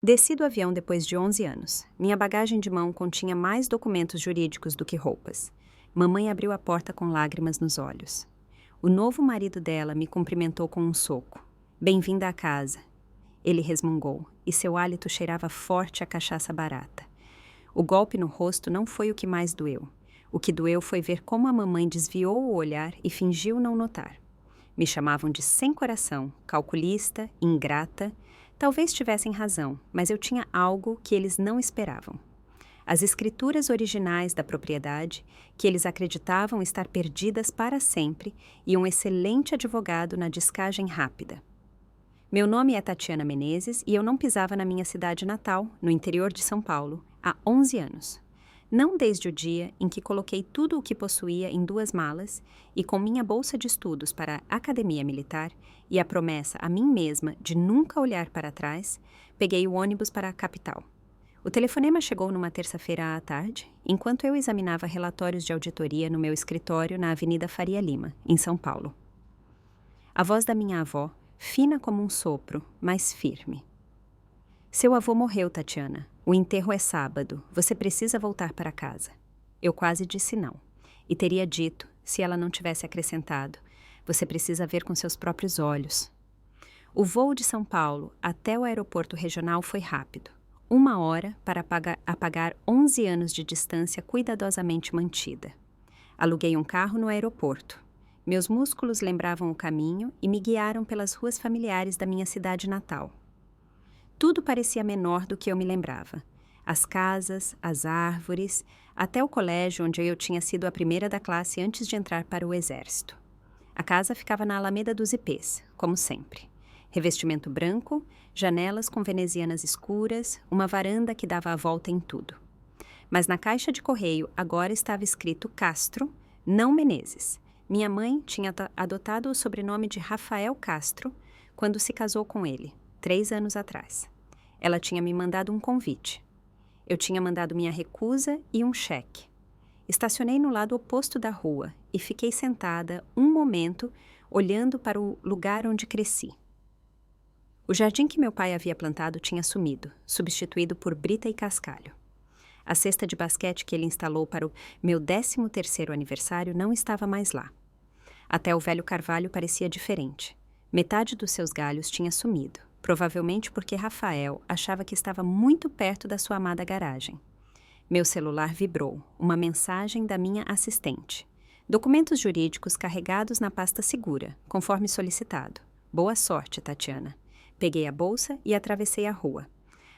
Desci do avião depois de 11 anos. Minha bagagem de mão continha mais documentos jurídicos do que roupas. Mamãe abriu a porta com lágrimas nos olhos. O novo marido dela me cumprimentou com um soco. Bem-vinda à casa. Ele resmungou, e seu hálito cheirava forte a cachaça barata. O golpe no rosto não foi o que mais doeu. O que doeu foi ver como a mamãe desviou o olhar e fingiu não notar. Me chamavam de sem coração, calculista, ingrata. Talvez tivessem razão, mas eu tinha algo que eles não esperavam. As escrituras originais da propriedade, que eles acreditavam estar perdidas para sempre, e um excelente advogado na descagem rápida. Meu nome é Tatiana Menezes e eu não pisava na minha cidade natal, no interior de São Paulo, há 11 anos. Não desde o dia em que coloquei tudo o que possuía em 2 malas e com minha bolsa de estudos para a academia militar e a promessa a mim mesma de nunca olhar para trás, peguei o ônibus para a capital. O telefonema chegou numa terça-feira à tarde, enquanto eu examinava relatórios de auditoria no meu escritório na Avenida Faria Lima, em São Paulo. A voz da minha avó, fina como um sopro, mas firme. Seu avô morreu, Tatiana. O enterro é sábado. Você precisa voltar para casa. Eu quase disse não. E teria dito, se ela não tivesse acrescentado, você precisa ver com seus próprios olhos. O voo de São Paulo até o aeroporto regional foi rápido. 1 hora para apagar 11 anos de distância cuidadosamente mantida. Aluguei um carro no aeroporto. Meus músculos lembravam o caminho e me guiaram pelas ruas familiares da minha cidade natal. Tudo parecia menor do que eu me lembrava. As casas, as árvores, até o colégio onde eu tinha sido a primeira da classe antes de entrar para o exército. A casa ficava na Alameda dos Ipês, como sempre. Revestimento branco, janelas com venezianas escuras, uma varanda que dava a volta em tudo. Mas na caixa de correio agora estava escrito Castro, não Menezes. Minha mãe tinha adotado o sobrenome de Rafael Castro quando se casou com ele, 3 anos atrás. Ela tinha me mandado um convite. Eu tinha mandado minha recusa e um cheque. Estacionei no lado oposto da rua e fiquei sentada um momento olhando para o lugar onde cresci. O jardim que meu pai havia plantado tinha sumido, substituído por brita e cascalho. A cesta de basquete que ele instalou para o meu 13º aniversário não estava mais lá. Até o velho carvalho parecia diferente. Metade dos seus galhos tinha sumido, provavelmente porque Rafael achava que estava muito perto da sua amada garagem. Meu celular vibrou, uma mensagem da minha assistente. Documentos jurídicos carregados na pasta segura, conforme solicitado. Boa sorte, Tatiana. Peguei a bolsa e atravessei a rua.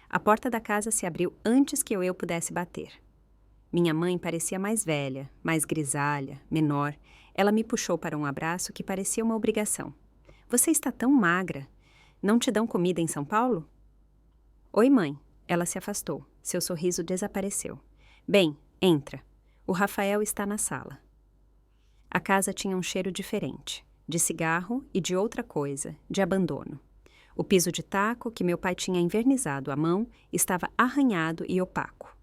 A porta da casa se abriu antes que eu pudesse bater. Minha mãe parecia mais velha, mais grisalha, menor. Ela me puxou para um abraço que parecia uma obrigação. Você está tão magra. Não te dão comida em São Paulo? Oi, mãe. Ela se afastou. Seu sorriso desapareceu. Bem, entra. O Rafael está na sala. A casa tinha um cheiro diferente, de cigarro e de outra coisa, de abandono. O piso de taco, que meu pai tinha envernizado à mão, estava arranhado e opaco.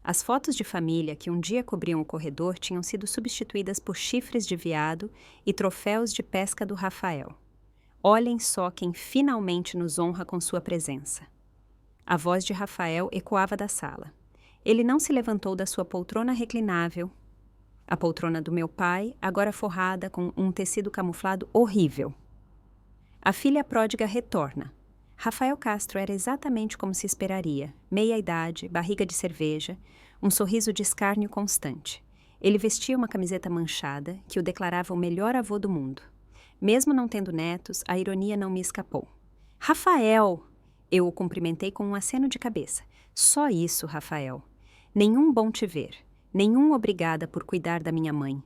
As fotos de família que um dia cobriam o corredor tinham sido substituídas por chifres de veado e troféus de pesca do Rafael. Olhem só quem finalmente nos honra com sua presença. A voz de Rafael ecoava da sala. Ele não se levantou da sua poltrona reclinável. A poltrona do meu pai, agora forrada com um tecido camuflado horrível. A filha pródiga retorna. Rafael Castro era exatamente como se esperaria. Meia-idade, barriga de cerveja, um sorriso de escárnio constante. Ele vestia uma camiseta manchada que o declarava o melhor avô do mundo. Mesmo não tendo netos, a ironia não me escapou. Rafael! Eu o cumprimentei com um aceno de cabeça. Só isso, Rafael. Nenhum bom te ver. Nenhum obrigada por cuidar da minha mãe.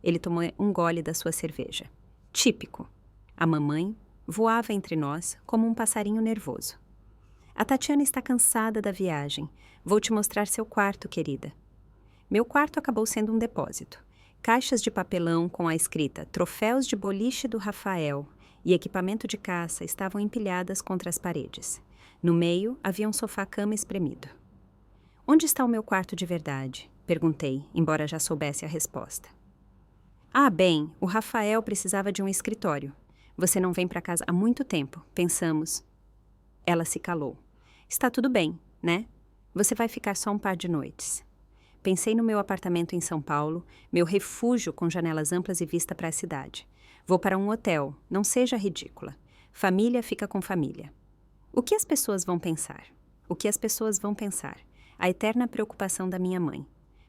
Ele tomou um gole da sua cerveja. Típico. A mamãe voava entre nós como um passarinho nervoso. A Tatiana está cansada da viagem. Vou te mostrar seu quarto, querida. Meu quarto acabou sendo um depósito. Caixas de papelão com a escrita Troféus de Boliche do Rafael e equipamento de caça estavam empilhadas contra as paredes. No meio havia um sofá-cama espremido. Onde está o meu quarto de verdade? Perguntei, embora já soubesse a resposta. Ah, bem, o Rafael precisava de um escritório. Você não vem para casa há muito tempo, pensamos. Ela se calou. Está tudo bem, né? Você vai ficar só um par de noites. Pensei no meu apartamento em São Paulo, meu refúgio com janelas amplas e vista para a cidade. Vou para um hotel, não seja ridícula. Família fica com família. O que as pessoas vão pensar? O que as pessoas vão pensar? A eterna preocupação da minha mãe.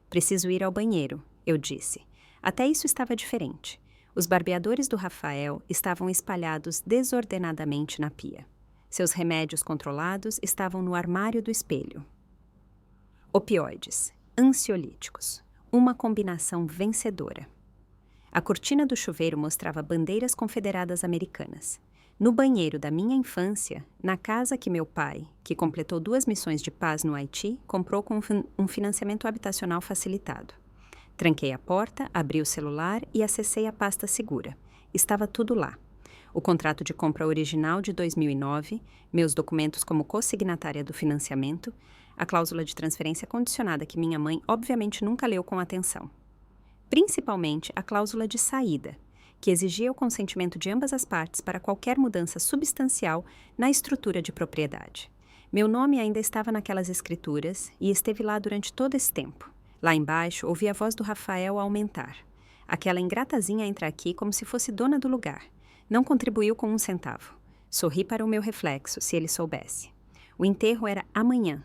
Preciso ir ao banheiro, eu disse. Até isso estava diferente. Os barbeadores do Rafael estavam espalhados desordenadamente na pia. Seus remédios controlados estavam no armário do espelho. Opioides, ansiolíticos, uma combinação vencedora. A cortina do chuveiro mostrava bandeiras confederadas americanas. No banheiro da minha infância, na casa que meu pai, que completou 2 missões de paz no Haiti, comprou com um financiamento habitacional facilitado. Tranquei a porta, abri o celular e acessei a pasta segura. Estava tudo lá. O contrato de compra original de 2009, meus documentos como co-signatária do financiamento, a cláusula de transferência condicionada que minha mãe obviamente nunca leu com atenção. Principalmente a cláusula de saída, que exigia o consentimento de ambas as partes para qualquer mudança substancial na estrutura de propriedade. Meu nome ainda estava naquelas escrituras e esteve lá durante todo esse tempo. Lá embaixo, ouvi a voz do Rafael aumentar. Aquela ingratazinha entra aqui como se fosse dona do lugar. Não contribuiu com 1 centavo. Sorri para o meu reflexo, se ele soubesse. O enterro era amanhã.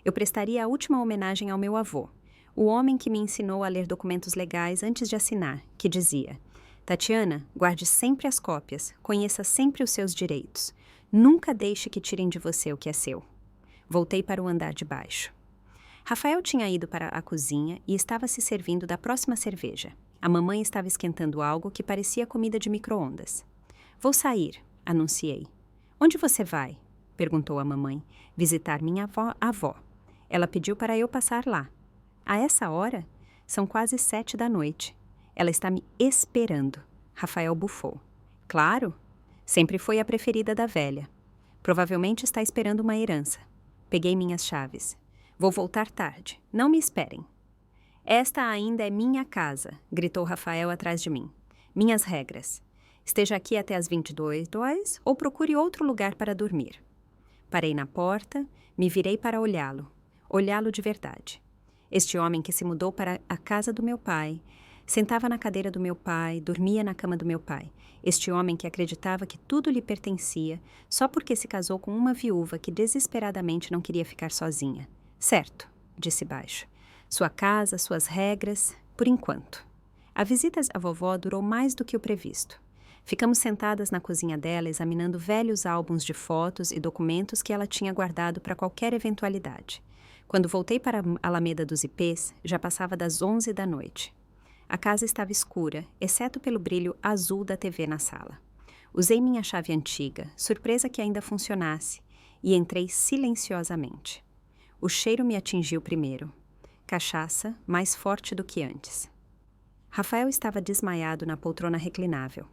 Eu prestaria a última homenagem ao meu avô, o homem que me ensinou a ler documentos legais antes de assinar, que dizia: Tatiana, guarde sempre as cópias, conheça sempre os seus direitos. Nunca deixe que tirem de você o que é seu. Voltei para o andar de baixo. Rafael tinha ido para a cozinha e estava se servindo da próxima cerveja. A mamãe estava esquentando algo que parecia comida de micro-ondas. Vou sair, anunciei. Onde você vai? Perguntou a mamãe. Visitar minha avó. Ela pediu para eu passar lá. A essa hora? São quase 7 da noite. Ela está me esperando. Rafael bufou. Claro. Sempre foi a preferida da velha. Provavelmente está esperando uma herança. Peguei minhas chaves. Vou voltar tarde. Não me esperem. Esta ainda é minha casa, gritou Rafael atrás de mim. Minhas regras. Esteja aqui até as 22 ou procure outro lugar para dormir. Parei na porta, me virei para olhá-lo. Olhá-lo de verdade. Este homem que se mudou para a casa do meu pai, sentava na cadeira do meu pai, dormia na cama do meu pai. Este homem que acreditava que tudo lhe pertencia só porque se casou com uma viúva que desesperadamente não queria ficar sozinha. Certo, disse baixo. Sua casa, suas regras, por enquanto. A visita à vovó durou mais do que o previsto. Ficamos sentadas na cozinha dela examinando velhos álbuns de fotos e documentos que ela tinha guardado para qualquer eventualidade. Quando voltei para a Alameda dos Ipês, já passava das 11 da noite. A casa estava escura, exceto pelo brilho azul da TV na sala. Usei minha chave antiga, surpresa que ainda funcionasse, e entrei silenciosamente. O cheiro me atingiu primeiro. Cachaça, mais forte do que antes. Rafael estava desmaiado na poltrona reclinável.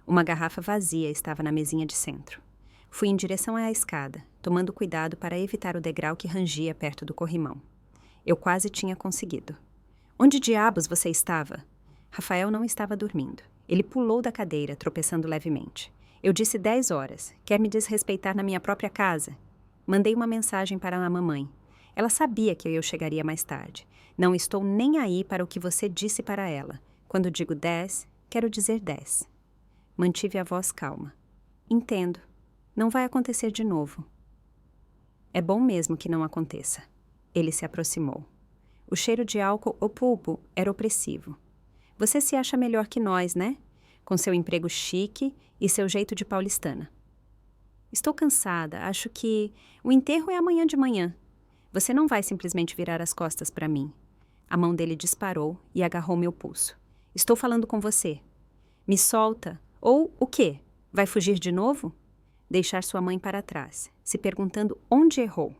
Uma garrafa vazia estava na mesinha de centro. Fui em direção à escada, tomando cuidado para evitar o degrau que rangia perto do corrimão. Eu quase tinha conseguido. Onde diabos você estava? Rafael não estava dormindo. Ele pulou da cadeira, tropeçando levemente. Eu disse 10 horas. Quer me desrespeitar na minha própria casa? Mandei uma mensagem para a mamãe. Ela sabia que eu chegaria mais tarde. Não estou nem aí para o que você disse para ela. Quando digo 10, quero dizer 10. Mantive a voz calma. Entendo. Não vai acontecer de novo. É bom mesmo que não aconteça. Ele se aproximou. O cheiro de álcool ou pulpo era opressivo. Você se acha melhor que nós, né? Com seu emprego chique e seu jeito de paulistana. Estou cansada. Acho que o enterro é amanhã de manhã. Você não vai simplesmente virar as costas para mim. A mão dele disparou e agarrou meu pulso. Estou falando com você. Me solta. Ou o quê? Vai fugir de novo? Deixar sua mãe para trás, se perguntando onde errou.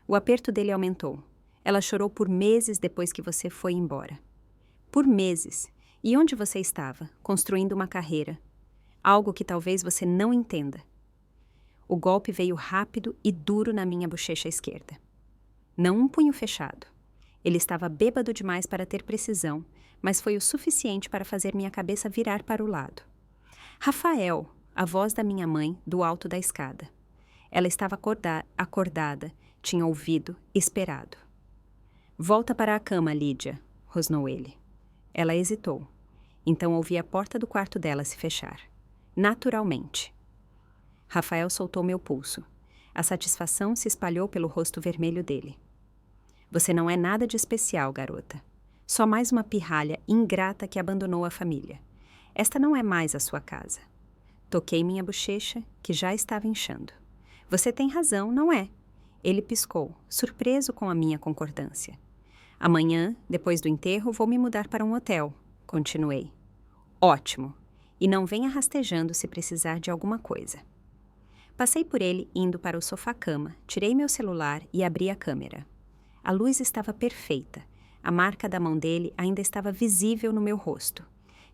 O aperto dele aumentou. Ela chorou por meses depois que você foi embora. Por meses. E onde você estava? Construindo uma carreira. Algo que talvez você não entenda. O golpe veio rápido e duro na minha bochecha esquerda. Não um punho fechado. Ele estava bêbado demais para ter precisão, mas foi o suficiente para fazer minha cabeça virar para o lado. Rafael, a voz da minha mãe, do alto da escada. Ela estava acordada, tinha ouvido, esperado. Volta para a cama, Lídia, rosnou ele. Ela hesitou. Então ouvi a porta do quarto dela se fechar. Naturalmente. Rafael soltou meu pulso. A satisfação se espalhou pelo rosto vermelho dele. Você não é nada de especial, garota. Só mais uma pirralha ingrata que abandonou a família. Esta não é mais a sua casa. Toquei minha bochecha, que já estava inchando. Você tem razão, não é? Ele piscou, surpreso com a minha concordância. Amanhã, depois do enterro, vou me mudar para um hotel, continuei. Ótimo. E não venha rastejando se precisar de alguma coisa. Passei por ele indo para o sofá-cama, tirei meu celular e abri a câmera. A luz estava perfeita. A marca da mão dele ainda estava visível no meu rosto.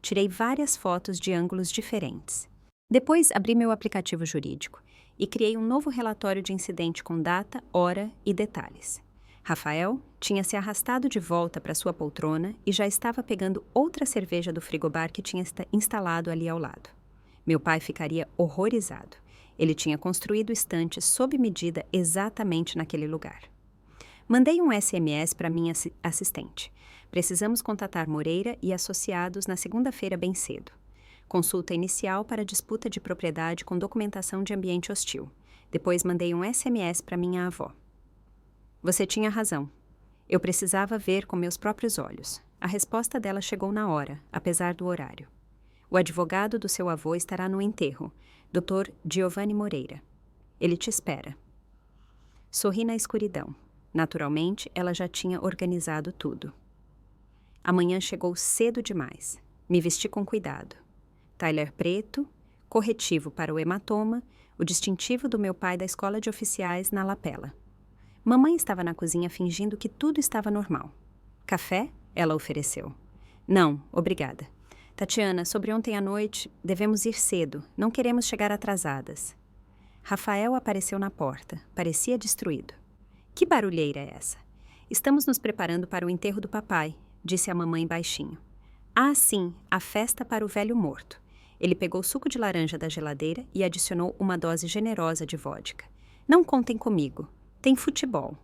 Tirei várias fotos de ângulos diferentes. Depois abri meu aplicativo jurídico e criei um novo relatório de incidente com data, hora e detalhes. Rafael tinha se arrastado de volta para sua poltrona e já estava pegando outra cerveja do frigobar que tinha instalado ali ao lado. Meu pai ficaria horrorizado. Ele tinha construído estantes sob medida exatamente naquele lugar. Mandei um SMS para minha assistente. Precisamos contatar Moreira e associados na segunda-feira bem cedo. Consulta inicial para disputa de propriedade com documentação de ambiente hostil. Depois mandei um SMS para minha avó. Você tinha razão. Eu precisava ver com meus próprios olhos. A resposta dela chegou na hora, apesar do horário. O advogado do seu avô estará no enterro, Dr. Giovanni Moreira. Ele te espera. Sorri na escuridão. Naturalmente, ela já tinha organizado tudo. Amanhã chegou cedo demais. Me vesti com cuidado. Tyler preto, corretivo para o hematoma, o distintivo do meu pai da escola de oficiais na lapela. Mamãe estava na cozinha fingindo que tudo estava normal. Café? Ela ofereceu. Não, obrigada. Tatiana, sobre ontem à noite, devemos ir cedo. Não queremos chegar atrasadas. Rafael apareceu na porta. Parecia destruído. Que barulheira é essa? Estamos nos preparando para o enterro do papai, disse a mamãe baixinho. Ah, sim, a festa para o velho morto. Ele pegou suco de laranja da geladeira e adicionou uma dose generosa de vodka. Não contem comigo. Tem futebol.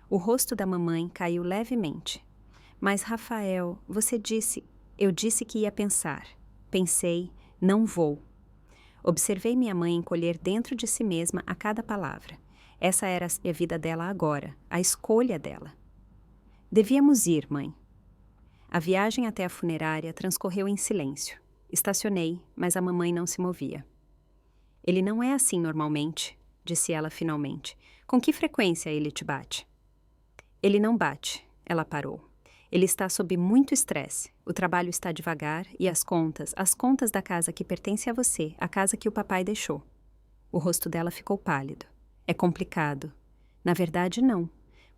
O rosto da mamãe caiu levemente. Mas, Rafael, você disse... Eu disse que ia pensar. Pensei, não vou. Observei minha mãe encolher dentro de si mesma a cada palavra. Essa era a vida dela agora, a escolha dela. Devíamos ir, mãe. A viagem até a funerária transcorreu em silêncio. Estacionei, mas a mamãe não se movia. Ele não é assim normalmente, disse ela finalmente. Com que frequência ele te bate? Ele não bate, ela parou. Ele está sob muito estresse. O trabalho está devagar e as contas da casa que pertence a você, a casa que o papai deixou. O rosto dela ficou pálido. É complicado. Na verdade, não.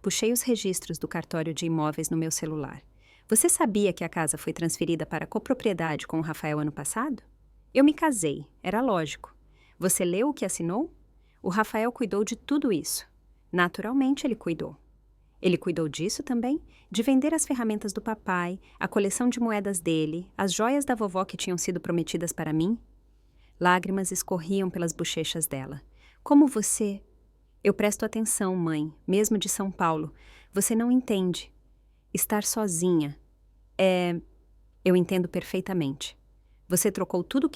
Puxei os registros do cartório de imóveis no meu celular. Você sabia que a casa foi transferida para copropriedade com o Rafael ano passado? Eu me casei, era lógico. Você leu o que assinou? O Rafael cuidou de tudo isso. Naturalmente ele cuidou. Ele cuidou disso também? De vender as ferramentas do papai, a coleção de moedas dele, as joias da vovó que tinham sido prometidas para mim? Lágrimas escorriam pelas bochechas dela. Como você... Eu presto atenção, mãe, mesmo de São Paulo. Você não entende. Estar sozinha é... Eu entendo perfeitamente. Você trocou tudo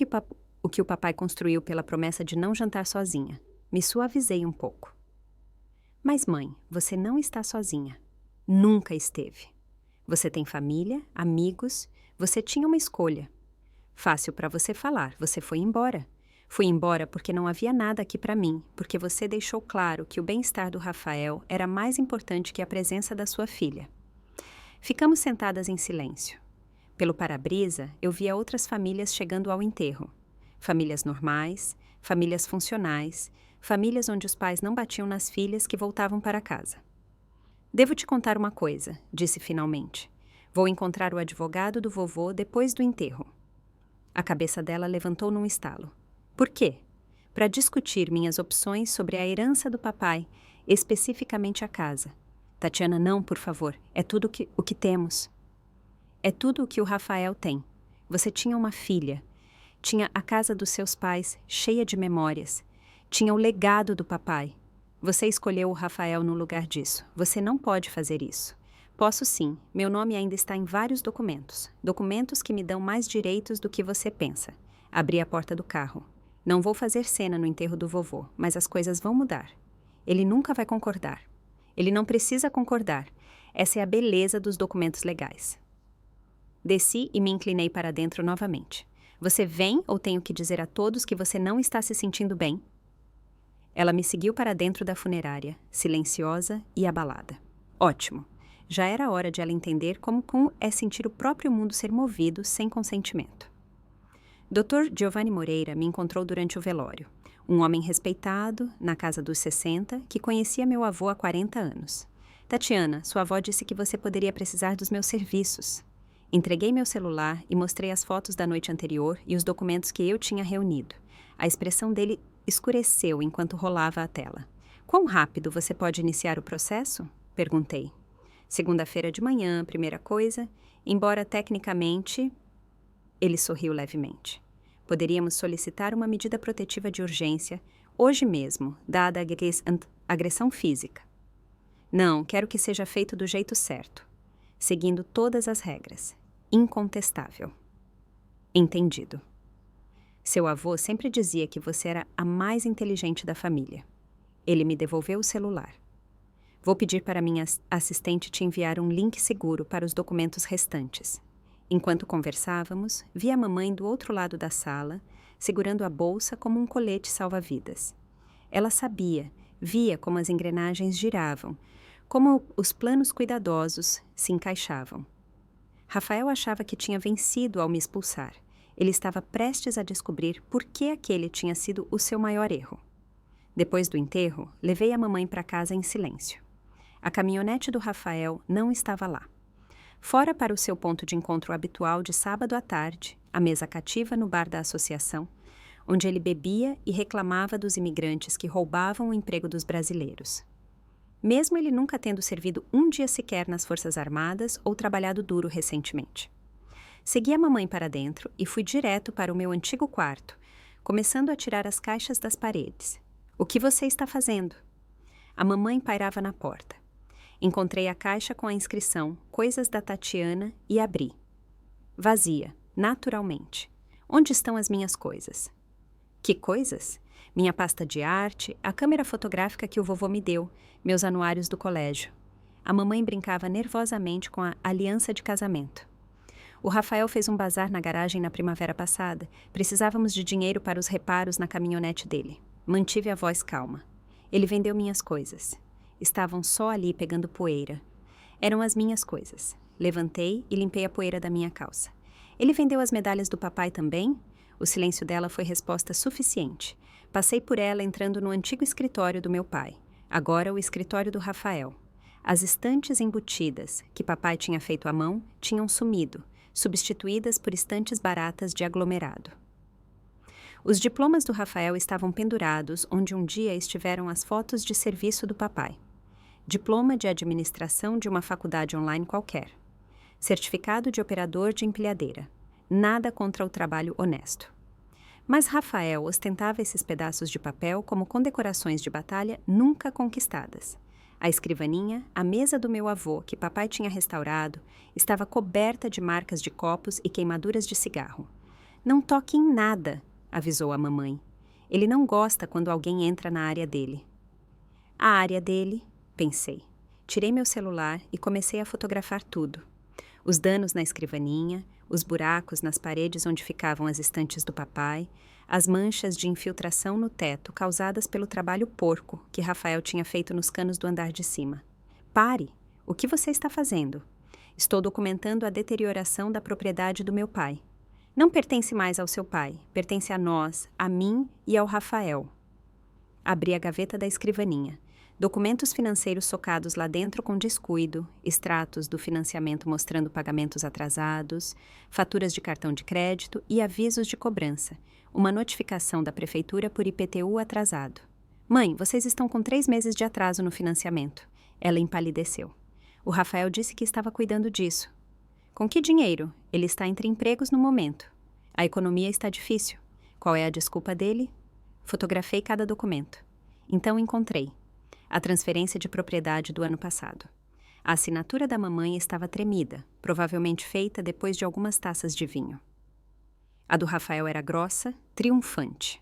o que o papai construiu pela promessa de não jantar sozinha. Me suavizei um pouco. Mas, mãe, você não está sozinha. Nunca esteve. Você tem família, amigos, você tinha uma escolha. Fácil para você falar, você foi embora. Fui embora porque não havia nada aqui para mim, porque você deixou claro que o bem-estar do Rafael era mais importante que a presença da sua filha. Ficamos sentadas em silêncio. Pelo para-brisa, eu via outras famílias chegando ao enterro. Famílias normais, famílias funcionais, famílias onde os pais não batiam nas filhas que voltavam para casa. Devo te contar uma coisa, disse finalmente. Vou encontrar o advogado do vovô depois do enterro. A cabeça dela levantou num estalo. Por quê? Para discutir minhas opções sobre a herança do papai, especificamente a casa. Tatiana, não, por favor. É tudo o que temos. É tudo o que o Rafael tem. Você tinha uma filha. Tinha a casa dos seus pais cheia de memórias. Tinha o legado do papai. Você escolheu o Rafael no lugar disso. Você não pode fazer isso. Posso sim. Meu nome ainda está em vários documentos. Documentos que me dão mais direitos do que você pensa. Abri a porta do carro. Não vou fazer cena no enterro do vovô, mas as coisas vão mudar. Ele nunca vai concordar. Ele não precisa concordar. Essa é a beleza dos documentos legais. Desci e me inclinei para dentro novamente. Você vem ou tenho que dizer a todos que você não está se sentindo bem? Ela me seguiu para dentro da funerária, silenciosa e abalada. Ótimo. Já era hora de ela entender como é sentir o próprio mundo ser movido sem consentimento. Dr. Giovanni Moreira me encontrou durante o velório. Um homem respeitado, na casa dos 60, que conhecia meu avô há 40 anos. Tatiana, sua avó disse que você poderia precisar dos meus serviços. Entreguei meu celular e mostrei as fotos da noite anterior e os documentos que eu tinha reunido. A expressão dele escureceu enquanto rolava a tela. Quão rápido você pode iniciar o processo? Perguntei. Segunda-feira de manhã, primeira coisa, embora tecnicamente... Ele sorriu levemente. Poderíamos solicitar uma medida protetiva de urgência, hoje mesmo, dada a agressão física. Não, quero que seja feito do jeito certo, seguindo todas as regras. Incontestável. Entendido. Seu avô sempre dizia que você era a mais inteligente da família. Ele me devolveu o celular. Vou pedir para minha assistente te enviar um link seguro para os documentos restantes. Enquanto conversávamos, vi a mamãe do outro lado da sala, segurando a bolsa como um colete salva-vidas. Ela sabia, via como as engrenagens giravam, como os planos cuidadosos se encaixavam. Rafael achava que tinha vencido ao me expulsar. Ele estava prestes a descobrir por que aquele tinha sido o seu maior erro. Depois do enterro, levei a mamãe para casa em silêncio. A caminhonete do Rafael não estava lá. Fora para o seu ponto de encontro habitual de sábado à tarde, a mesa cativa no bar da associação, onde ele bebia e reclamava dos imigrantes que roubavam o emprego dos brasileiros. Mesmo ele nunca tendo servido um dia sequer nas Forças Armadas ou trabalhado duro recentemente. Segui a mamãe para dentro e fui direto para o meu antigo quarto, começando a tirar as caixas das paredes. O que você está fazendo? A mamãe pairava na porta. Encontrei a caixa com a inscrição Coisas da Tatiana e abri. Vazia, naturalmente. Onde estão as minhas coisas? Que coisas? Minha pasta de arte, a câmera fotográfica que o vovô me deu, meus anuários do colégio. A mamãe brincava nervosamente com a aliança de casamento. O Rafael fez um bazar na garagem na primavera passada. Precisávamos de dinheiro para os reparos na caminhonete dele. Mantive a voz calma. Ele vendeu minhas coisas. Estavam só ali pegando poeira. Eram as minhas coisas. Levantei e limpei a poeira da minha calça. Ele vendeu as medalhas do papai também? O silêncio dela foi resposta suficiente. Passei por ela entrando no antigo escritório do meu pai. Agora o escritório do Rafael. As estantes embutidas, que papai tinha feito à mão, tinham sumido, substituídas por estantes baratas de aglomerado. Os diplomas do Rafael estavam pendurados onde um dia estiveram as fotos de serviço do papai. Diploma de administração de uma faculdade online qualquer. Certificado de operador de empilhadeira. Nada contra o trabalho honesto. Mas Rafael ostentava esses pedaços de papel como condecorações de batalha nunca conquistadas. A escrivaninha, a mesa do meu avô, que papai tinha restaurado, estava coberta de marcas de copos e queimaduras de cigarro. Não toque em nada, avisou a mamãe. Ele não gosta quando alguém entra na área dele. A área dele, pensei. Tirei meu celular e comecei a fotografar tudo. Os danos na escrivaninha, os buracos nas paredes onde ficavam as estantes do papai, as manchas de infiltração no teto causadas pelo trabalho porco que Rafael tinha feito nos canos do andar de cima. Pare! O que você está fazendo? Estou documentando a deterioração da propriedade do meu pai. Não pertence mais ao seu pai, pertence a nós, a mim e ao Rafael. Abri a gaveta da escrivaninha. Documentos financeiros socados lá dentro com descuido, extratos do financiamento mostrando pagamentos atrasados, faturas de cartão de crédito e avisos de cobrança. Uma notificação da prefeitura por IPTU atrasado. Mãe, vocês estão com 3 meses de atraso no financiamento. Ela empalideceu. O Rafael disse que estava cuidando disso. Com que dinheiro? Ele está entre empregos no momento. A economia está difícil. Qual é a desculpa dele? Fotografei cada documento. Então encontrei a transferência de propriedade do ano passado. A assinatura da mamãe estava tremida, provavelmente feita depois de algumas taças de vinho. A do Rafael era grossa, triunfante.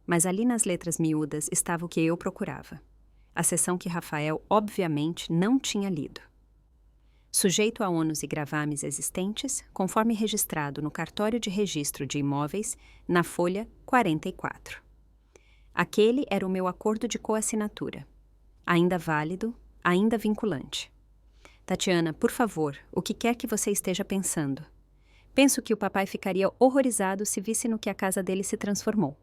Mas ali nas letras miúdas estava o que eu procurava. A seção que Rafael, obviamente, não tinha lido. Sujeito a ônus e gravames existentes, conforme registrado no cartório de registro de imóveis, na folha 44. Aquele era o meu acordo de coassinatura. Ainda válido, ainda vinculante. Tatiana, por favor, o que quer que você esteja pensando? Penso que o papai ficaria horrorizado se visse no que a casa dele se transformou.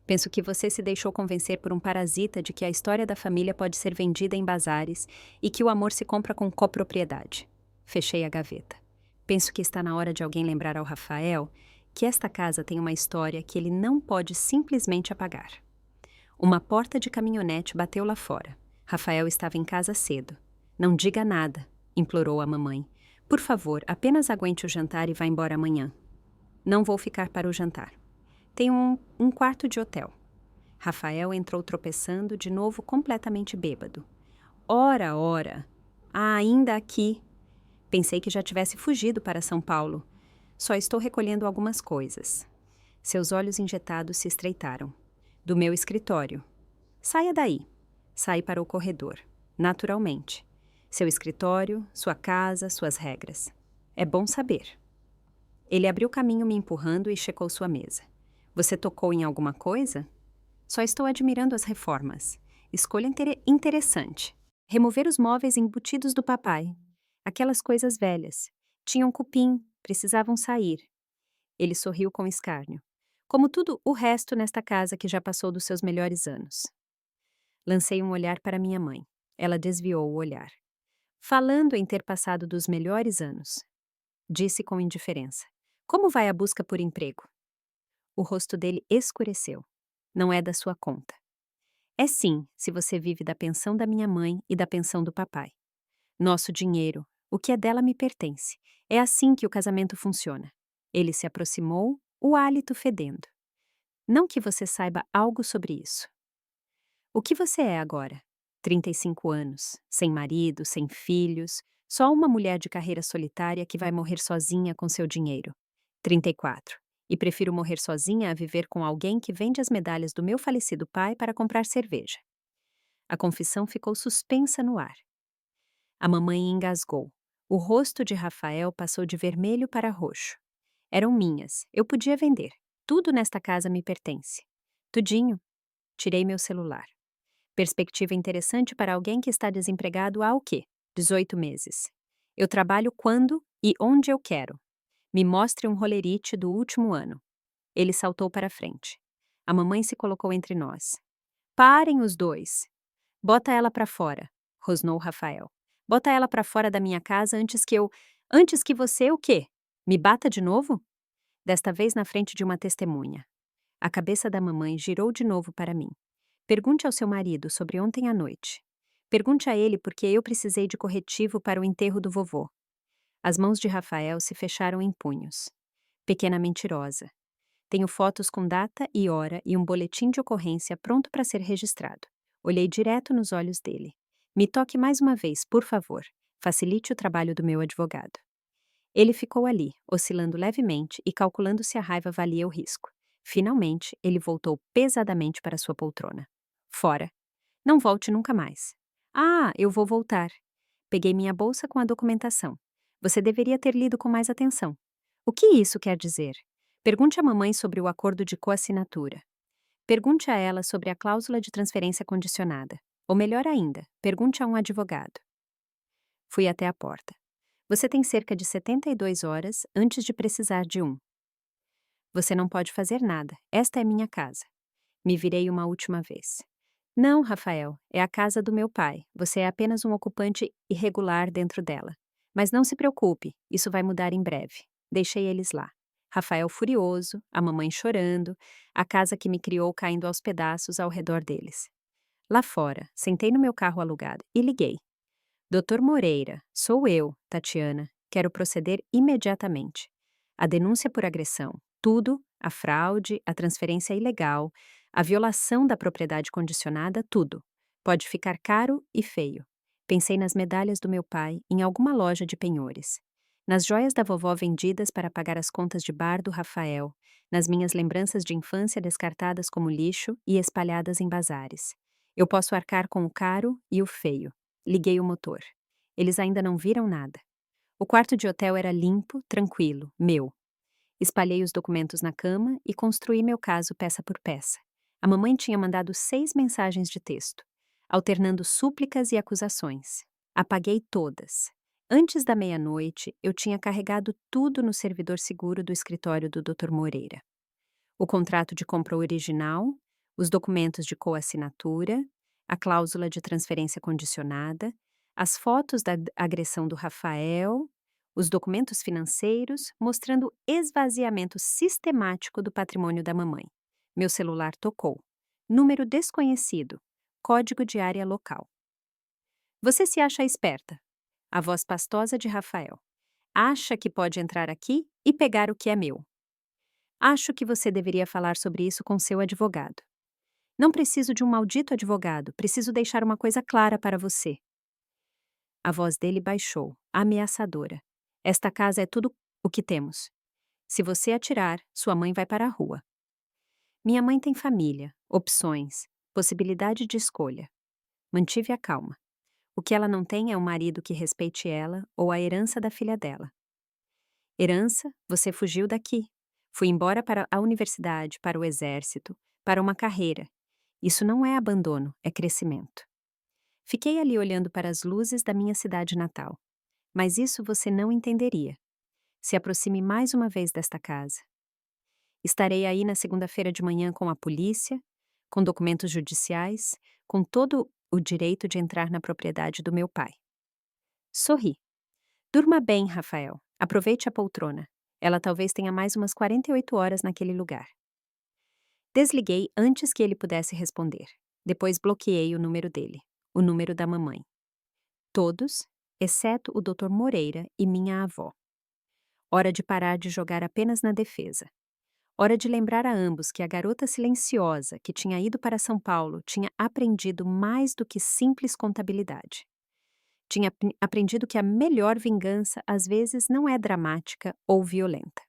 Penso que você se deixou convencer por um parasita de que a história da família pode ser vendida em bazares e que o amor se compra com copropriedade. Fechei a gaveta. Penso que está na hora de alguém lembrar ao Rafael que esta casa tem uma história que ele não pode simplesmente apagar. Uma porta de caminhonete bateu lá fora. Rafael estava em casa cedo. Não diga nada, implorou a mamãe. Por favor, apenas aguente o jantar e vá embora amanhã. Não vou ficar para o jantar. Tenho um quarto de hotel. Rafael entrou tropeçando, de novo completamente bêbado. Ora, ora! Ainda aqui! Pensei que já tivesse fugido para São Paulo. Só estou recolhendo algumas coisas. Seus olhos injetados se estreitaram. Do meu escritório. Saia daí. Sai para o corredor. Naturalmente. Seu escritório, sua casa, suas regras. É bom saber. Ele abriu caminho me empurrando e checou sua mesa. Você tocou em alguma coisa? Só estou admirando as reformas. Escolha interessante. Remover os móveis embutidos do papai. Aquelas coisas velhas. Tinham cupim, precisavam sair. Ele sorriu com escárnio. Como tudo o resto nesta casa que já passou dos seus melhores anos. Lancei um olhar para minha mãe. Ela desviou o olhar. Falando em ter passado dos melhores anos. Disse com indiferença. Como vai a busca por emprego? O rosto dele escureceu. Não é da sua conta. É sim, se você vive da pensão da minha mãe e da pensão do papai. Nosso dinheiro, o que é dela me pertence. É assim que o casamento funciona. Ele se aproximou, o hálito fedendo. Não que você saiba algo sobre isso. O que você é agora? 35 anos, sem marido, sem filhos, só uma mulher de carreira solitária que vai morrer sozinha com seu dinheiro. 34. E prefiro morrer sozinha a viver com alguém que vende as medalhas do meu falecido pai para comprar cerveja. A confissão ficou suspensa no ar. A mamãe engasgou. O rosto de Rafael passou de vermelho para roxo. Eram minhas, eu podia vender. Tudo nesta casa me pertence. Tudinho. Tirei meu celular. Perspectiva interessante para alguém que está desempregado há o quê? 18 meses. Eu trabalho quando e onde eu quero. Me mostre um rolerite do último ano. Ele saltou para frente. A mamãe se colocou entre nós. Parem os dois. Bota ela para fora, rosnou Rafael. Bota ela para fora da minha casa antes que eu... Antes que você o quê? Me bata de novo? Desta vez na frente de uma testemunha. A cabeça da mamãe girou de novo para mim. Pergunte ao seu marido sobre ontem à noite. Pergunte a ele por que eu precisei de corretivo para o enterro do vovô. As mãos de Rafael se fecharam em punhos. Pequena mentirosa. Tenho fotos com data e hora e um boletim de ocorrência pronto para ser registrado. Olhei direto nos olhos dele. Me toque mais uma vez, por favor. Facilite o trabalho do meu advogado. Ele ficou ali, oscilando levemente e calculando se a raiva valia o risco. Finalmente, ele voltou pesadamente para sua poltrona. Fora. Não volte nunca mais. Ah, eu vou voltar. Peguei minha bolsa com a documentação. Você deveria ter lido com mais atenção. O que isso quer dizer? Pergunte à mamãe sobre o acordo de coassinatura. Pergunte a ela sobre a cláusula de transferência condicionada. Ou melhor ainda, pergunte a um advogado. Fui até a porta. Você tem cerca de 72 horas antes de precisar de um. Você não pode fazer nada. Esta é minha casa. Me virei uma última vez. Não, Rafael, é a casa do meu pai. Você é apenas um ocupante irregular dentro dela. Mas não se preocupe, isso vai mudar em breve. Deixei eles lá. Rafael furioso, a mamãe chorando, a casa que me criou caindo aos pedaços ao redor deles. Lá fora, sentei no meu carro alugado e liguei. Doutor Moreira, sou eu, Tatiana. Quero proceder imediatamente. A denúncia por agressão, tudo, a fraude, a transferência ilegal, A violação da propriedade condicionada, tudo. Pode ficar caro e feio. Pensei nas medalhas do meu pai em alguma loja de penhores. Nas joias da vovó vendidas para pagar as contas de bar do Rafael. Nas minhas lembranças de infância descartadas como lixo e espalhadas em bazares. Eu posso arcar com o caro e o feio. Liguei o motor. Eles ainda não viram nada. O quarto de hotel era limpo, tranquilo, meu. Espalhei os documentos na cama e construí meu caso peça por peça. A mamãe tinha mandado 6 mensagens de texto, alternando súplicas e acusações. Apaguei todas. Antes da meia-noite, eu tinha carregado tudo no servidor seguro do escritório do Dr. Moreira. O contrato de compra original, os documentos de coassinatura, a cláusula de transferência condicionada, as fotos da agressão do Rafael, os documentos financeiros mostrando esvaziamento sistemático do patrimônio da mamãe. Meu celular tocou. Número desconhecido. Código de área local. Você se acha esperta? A voz pastosa de Rafael. Acha que pode entrar aqui e pegar o que é meu. Acho que você deveria falar sobre isso com seu advogado. Não preciso de um maldito advogado, preciso deixar uma coisa clara para você. A voz dele baixou, ameaçadora. Esta casa é tudo o que temos. Se você atirar, sua mãe vai para a rua. Minha mãe tem família, opções, possibilidade de escolha. Mantive a calma. O que ela não tem é um marido que respeite ela ou a herança da filha dela. Herança, você fugiu daqui. Fui embora para a universidade, para o exército, para uma carreira. Isso não é abandono, é crescimento. Fiquei ali olhando para as luzes da minha cidade natal. Mas isso você não entenderia. Se aproxime mais uma vez desta casa. Estarei aí na segunda-feira de manhã com a polícia, com documentos judiciais, com todo o direito de entrar na propriedade do meu pai. Sorri. Durma bem, Rafael. Aproveite a poltrona. Ela talvez tenha mais umas 48 horas naquele lugar. Desliguei antes que ele pudesse responder. Depois bloqueei o número dele, o número da mamãe. Todos, exceto o Dr. Moreira e minha avó. Hora de parar de jogar apenas na defesa. Hora de lembrar a ambos que a garota silenciosa que tinha ido para São Paulo tinha aprendido mais do que simples contabilidade. Tinha aprendido que a melhor vingança às vezes não é dramática ou violenta.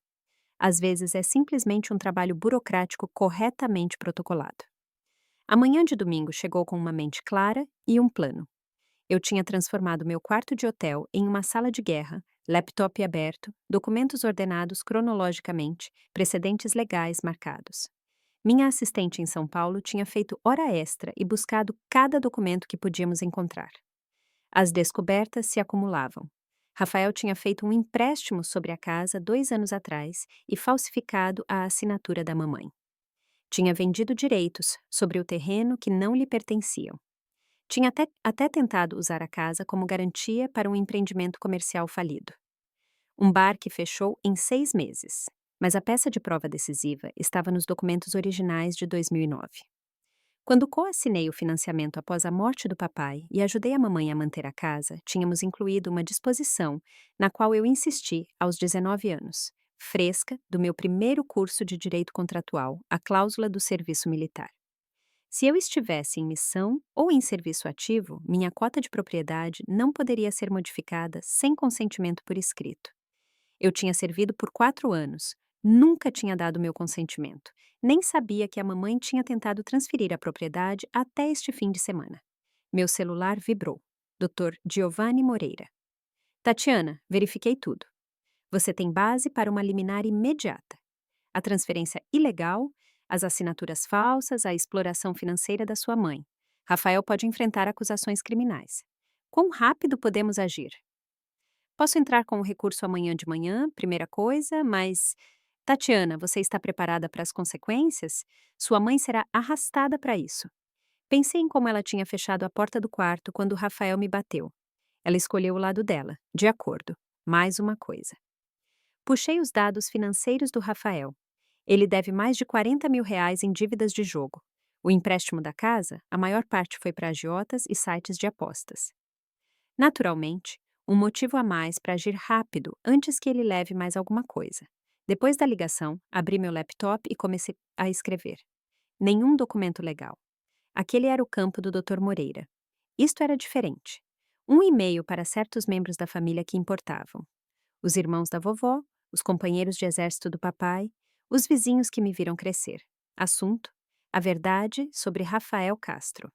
Às vezes é simplesmente um trabalho burocrático corretamente protocolado. A manhã de domingo chegou com uma mente clara e um plano. Eu tinha transformado meu quarto de hotel em uma sala de guerra, laptop aberto, documentos ordenados cronologicamente, precedentes legais marcados. Minha assistente em São Paulo tinha feito hora extra e buscado cada documento que podíamos encontrar. As descobertas se acumulavam. Rafael tinha feito um empréstimo sobre a casa 2 anos atrás e falsificado a assinatura da mamãe. Tinha vendido direitos sobre o terreno que não lhe pertenciam. Tinha até tentado usar a casa como garantia para um empreendimento comercial falido. Um bar que fechou em 6 meses, mas a peça de prova decisiva estava nos documentos originais de 2009. Quando coassinei o financiamento após a morte do papai e ajudei a mamãe a manter a casa, tínhamos incluído uma disposição na qual eu insisti aos 19 anos, fresca do meu primeiro curso de direito contratual, a cláusula do serviço militar. Se eu estivesse em missão ou em serviço ativo, minha cota de propriedade não poderia ser modificada sem consentimento por escrito. Eu tinha servido por 4 anos, nunca tinha dado meu consentimento, nem sabia que a mamãe tinha tentado transferir a propriedade até este fim de semana. Meu celular vibrou. Dr. Giovanni Moreira. Tatiana, verifiquei tudo. Você tem base para uma liminar imediata. A transferência ilegal, as assinaturas falsas, a exploração financeira da sua mãe. Rafael pode enfrentar acusações criminais. Quão rápido podemos agir? Posso entrar com o recurso amanhã de manhã, primeira coisa, mas... Tatiana, você está preparada para as consequências? Sua mãe será arrastada para isso. Pensei em como ela tinha fechado a porta do quarto quando Rafael me bateu. Ela escolheu o lado dela, de acordo. Mais uma coisa. Puxei os dados financeiros do Rafael. Ele deve mais de 40 mil reais em dívidas de jogo. O empréstimo da casa, a maior parte foi para agiotas e sites de apostas. Naturalmente, um motivo a mais para agir rápido antes que ele leve mais alguma coisa. Depois da ligação, abri meu laptop e comecei a escrever. Nenhum documento legal. Aquele era o campo do Dr. Moreira. Isto era diferente. Um e-mail para certos membros da família que importavam. Os irmãos da vovó, os companheiros de exército do papai, os vizinhos que me viram crescer. Assunto: a verdade sobre Rafael Castro.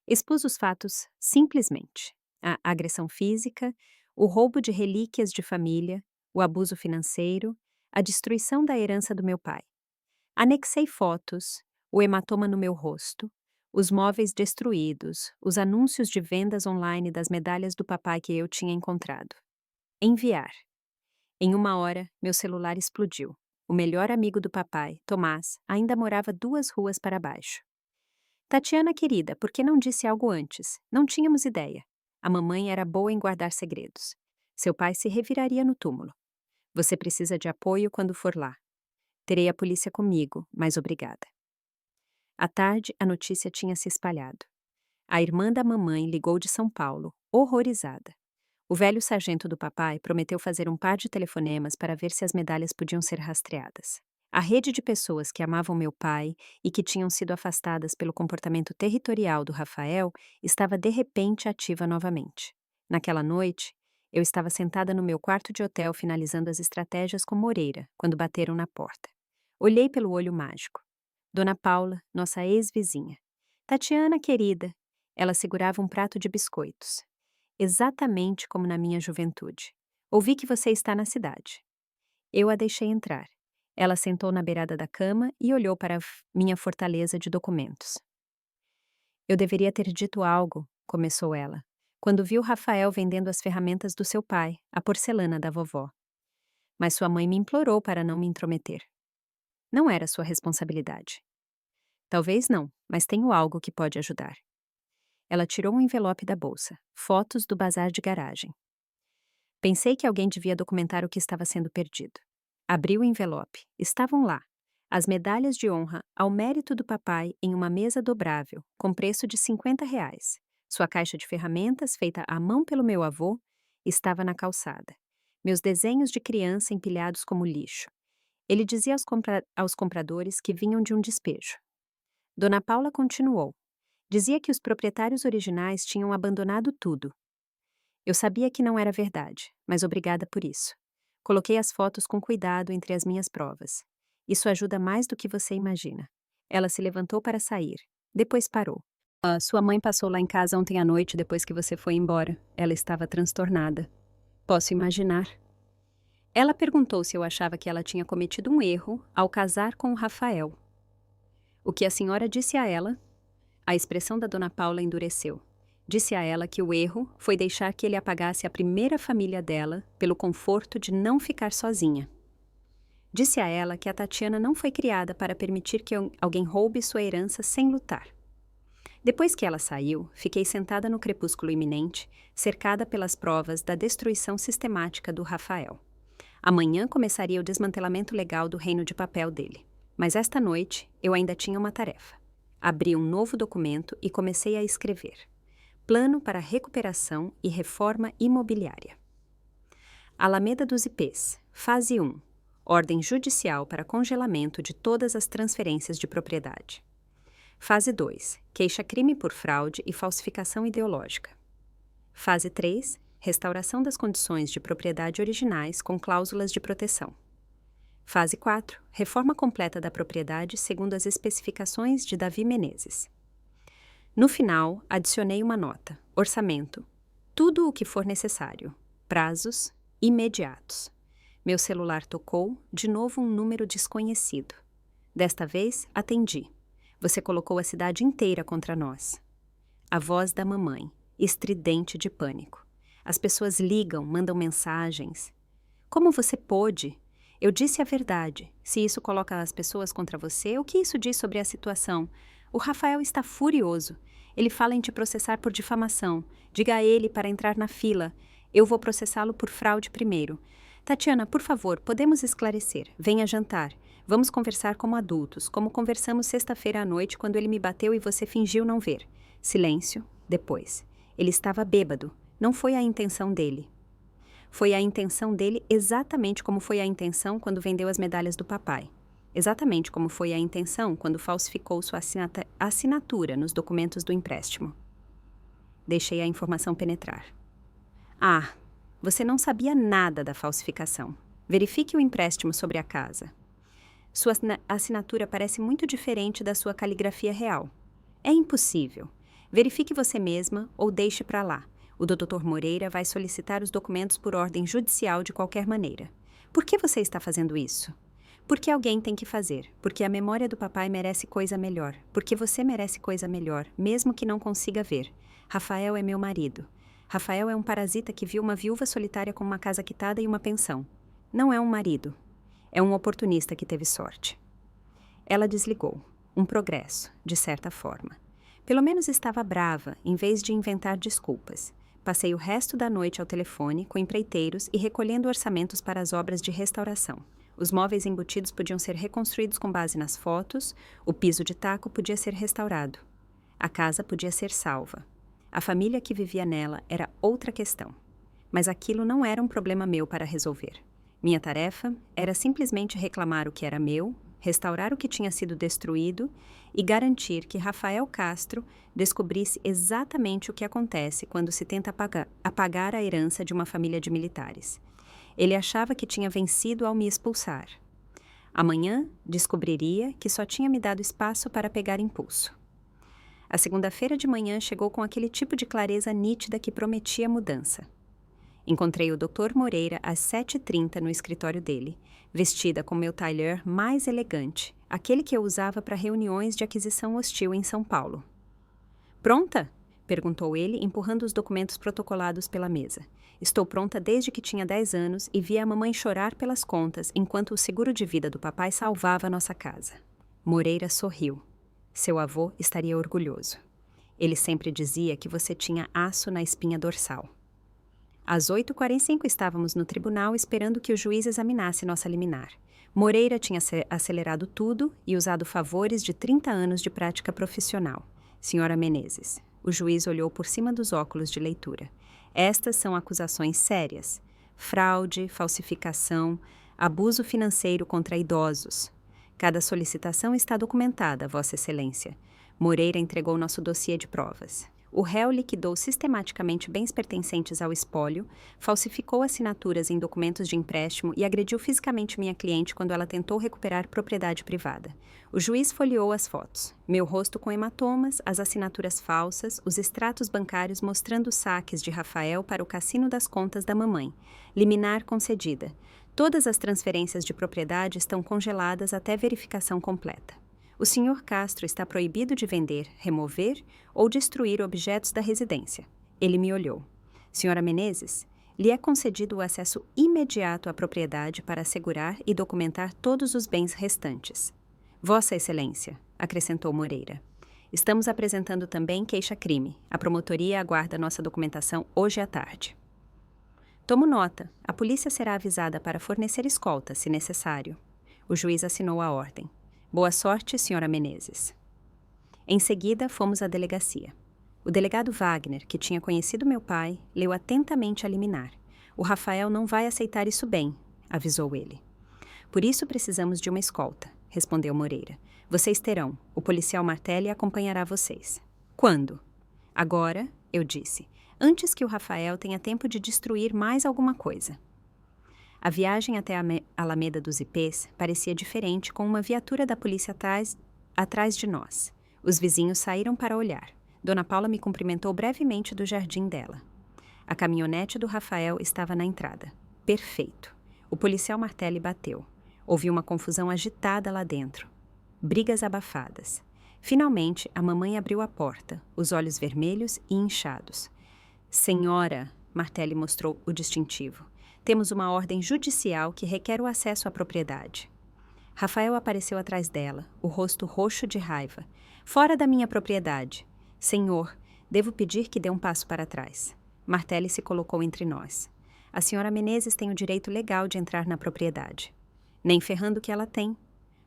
Expus os fatos simplesmente: a agressão física, o roubo de relíquias de família, o abuso financeiro, a destruição da herança do meu pai. Anexei fotos, o hematoma no meu rosto, os móveis destruídos, os anúncios de vendas online das medalhas do papai que eu tinha encontrado. Enviar. Em 1 hora, meu celular explodiu. O melhor amigo do papai, Tomás, ainda morava 2 ruas para baixo. Tatiana querida, por que não disse algo antes? Não tínhamos ideia. A mamãe era boa em guardar segredos. Seu pai se reviraria no túmulo. Você precisa de apoio quando for lá. Terei a polícia comigo, mas obrigada. À tarde, a notícia tinha se espalhado. A irmã da mamãe ligou de São Paulo, horrorizada. O velho sargento do papai prometeu fazer um par de telefonemas para ver se as medalhas podiam ser rastreadas. A rede de pessoas que amavam meu pai e que tinham sido afastadas pelo comportamento territorial do Rafael estava de repente ativa novamente. Naquela noite, eu estava sentada no meu quarto de hotel finalizando as estratégias com Moreira, quando bateram na porta. Olhei pelo olho mágico. Dona Paula, nossa ex-vizinha. Tatiana, querida. Ela segurava um prato de biscoitos. Exatamente como na minha juventude. Ouvi que você está na cidade. Eu a deixei entrar. Ela sentou na beirada da cama e olhou para minha fortaleza de documentos. Eu deveria ter dito algo, começou ela, quando viu Rafael vendendo as ferramentas do seu pai, a porcelana da vovó. Mas sua mãe me implorou para não me intrometer. Não era sua responsabilidade. Talvez não, mas tenho algo que pode ajudar. Ela tirou um envelope da bolsa, fotos do bazar de garagem. Pensei que alguém devia documentar o que estava sendo perdido. Abri o envelope. Estavam lá as medalhas de honra ao mérito do papai em uma mesa dobrável, com preço de R$ 50. Sua caixa de ferramentas, feita à mão pelo meu avô, estava na calçada. Meus desenhos de criança empilhados como lixo. Ele dizia aos compradores que vinham de um despejo. Dona Paula continuou. Dizia que os proprietários originais tinham abandonado tudo. Eu sabia que não era verdade, mas obrigada por isso. Coloquei as fotos com cuidado entre as minhas provas. Isso ajuda mais do que você imagina. Ela se levantou para sair. Depois parou. Sua mãe passou lá em casa ontem à noite depois que você foi embora. Ela estava transtornada. Posso imaginar. Ela perguntou se eu achava que ela tinha cometido um erro ao casar com o Rafael. O que a senhora disse a ela? A expressão da Dona Paula endureceu. Disse a ela que o erro foi deixar que ele apagasse a primeira família dela pelo conforto de não ficar sozinha. Disse a ela que a Tatiana não foi criada para permitir que alguém roube sua herança sem lutar. Depois que ela saiu, fiquei sentada no crepúsculo iminente, cercada pelas provas da destruição sistemática do Rafael. Amanhã começaria o desmantelamento legal do reino de papel dele. Mas esta noite, eu ainda tinha uma tarefa. Abri um novo documento e comecei a escrever. Plano para recuperação e reforma imobiliária. Alameda dos Ipês, fase 1. Ordem judicial para congelamento de todas as transferências de propriedade. Fase 2. Queixa-crime por fraude e falsificação ideológica. Fase 3. Restauração das condições de propriedade originais com cláusulas de proteção. Fase 4. Reforma completa da propriedade segundo as especificações de Davi Menezes. No final, adicionei uma nota, orçamento, tudo o que for necessário, prazos imediatos. Meu celular tocou, de novo um número desconhecido. Desta vez, atendi. Você colocou a cidade inteira contra nós. A voz da mamãe, estridente de pânico. As pessoas ligam, mandam mensagens. Como você pôde? Eu disse a verdade. Se isso coloca as pessoas contra você, o que isso diz sobre a situação? O Rafael está furioso. Ele fala em te processar por difamação. Diga a ele para entrar na fila. Eu vou processá-lo por fraude primeiro. Tatiana, por favor, podemos esclarecer. Venha jantar. Vamos conversar como adultos, como conversamos sexta-feira à noite quando ele me bateu e você fingiu não ver. Silêncio. Depois. Ele estava bêbado. Não foi a intenção dele. Foi a intenção dele exatamente como foi a intenção quando vendeu as medalhas do papai. exatamente como foi a intenção quando falsificou sua assinatura nos documentos do empréstimo. Deixei a informação penetrar. Ah, você não sabia nada da falsificação. Verifique o empréstimo sobre a casa. Sua assinatura parece muito diferente da sua caligrafia real. É impossível. Verifique você mesma ou deixe para lá. O Dr. Moreira vai solicitar os documentos por ordem judicial de qualquer maneira. Por que você está fazendo isso? Porque alguém tem que fazer. Porque a memória do papai merece coisa melhor. Porque você merece coisa melhor, mesmo que não consiga ver. Rafael é meu marido. Rafael é um parasita que viu uma viúva solitária com uma casa quitada e uma pensão. Não é um marido. É um oportunista que teve sorte. Ela desligou. Um progresso, de certa forma. Pelo menos estava brava, em vez de inventar desculpas. Passei o resto da noite ao telefone, com empreiteiros e recolhendo orçamentos para as obras de restauração. Os móveis embutidos podiam ser reconstruídos com base nas fotos, o piso de taco podia ser restaurado. A casa podia ser salva. A família que vivia nela era outra questão. Mas aquilo não era um problema meu para resolver. Minha tarefa era simplesmente reclamar o que era meu, restaurar o que tinha sido destruído e garantir que Rafael Castro descobrisse exatamente o que acontece quando se tenta apagar a herança de uma família de militares. Ele achava que tinha vencido ao me expulsar. Amanhã descobriria que só tinha me dado espaço para pegar impulso. A segunda-feira de manhã chegou com aquele tipo de clareza nítida que prometia mudança. Encontrei o Dr. Moreira às 7h30 no escritório dele, vestida com meu tailleur mais elegante, aquele que eu usava para reuniões de aquisição hostil em São Paulo. Pronta? Perguntou ele, empurrando os documentos protocolados pela mesa. Estou pronta desde que tinha 10 anos e via a mamãe chorar pelas contas enquanto o seguro de vida do papai salvava a nossa casa. Moreira sorriu. Seu avô estaria orgulhoso. Ele sempre dizia que você tinha aço na espinha dorsal. Às 8h45 estávamos no tribunal esperando que o juiz examinasse nossa liminar. Moreira tinha acelerado tudo e usado favores de 30 anos de prática profissional. Senhora Menezes. O juiz olhou por cima dos óculos de leitura. Estas são acusações sérias. Fraude, falsificação, abuso financeiro contra idosos. Cada solicitação está documentada, Vossa Excelência. Moreira entregou nosso dossiê de provas. O réu liquidou sistematicamente bens pertencentes ao espólio, falsificou assinaturas em documentos de empréstimo e agrediu fisicamente minha cliente quando ela tentou recuperar propriedade privada. O juiz folheou as fotos. Meu rosto com hematomas, as assinaturas falsas, os extratos bancários mostrando os saques de Rafael para o cassino das contas da mamãe. Liminar concedida. Todas as transferências de propriedade estão congeladas até verificação completa. O Sr. Castro está proibido de vender, remover ou destruir objetos da residência. Ele me olhou. Senhora Menezes, lhe é concedido o acesso imediato à propriedade para assegurar e documentar todos os bens restantes. Vossa Excelência, acrescentou Moreira. Estamos apresentando também queixa-crime. A promotoria aguarda nossa documentação hoje à tarde. Tomo nota. A polícia será avisada para fornecer escolta, se necessário. O juiz assinou a ordem. Boa sorte, senhora Menezes. Em seguida, fomos à delegacia. O delegado Wagner, que tinha conhecido meu pai, leu atentamente a liminar. O Rafael não vai aceitar isso bem, avisou ele. Por isso precisamos de uma escolta, respondeu Moreira. Vocês terão. O policial Martelli acompanhará vocês. Quando? Agora, eu disse, antes que o Rafael tenha tempo de destruir mais alguma coisa. A viagem até a Alameda dos Ipês parecia diferente, com uma viatura da polícia atrás de nós. Os vizinhos saíram para olhar. Dona Paula me cumprimentou brevemente do jardim dela. A caminhonete do Rafael estava na entrada. Perfeito. O policial Martelli bateu. Houve uma confusão agitada lá dentro. Brigas abafadas. Finalmente, a mamãe abriu a porta, os olhos vermelhos e inchados. Senhora, Martelli mostrou o distintivo. Temos uma ordem judicial que requer o acesso à propriedade. Rafael apareceu atrás dela, o rosto roxo de raiva. Fora da minha propriedade. Senhor, devo pedir que dê um passo para trás. Martelli se colocou entre nós. A senhora Menezes tem o direito legal de entrar na propriedade. Nem ferrando que ela tem.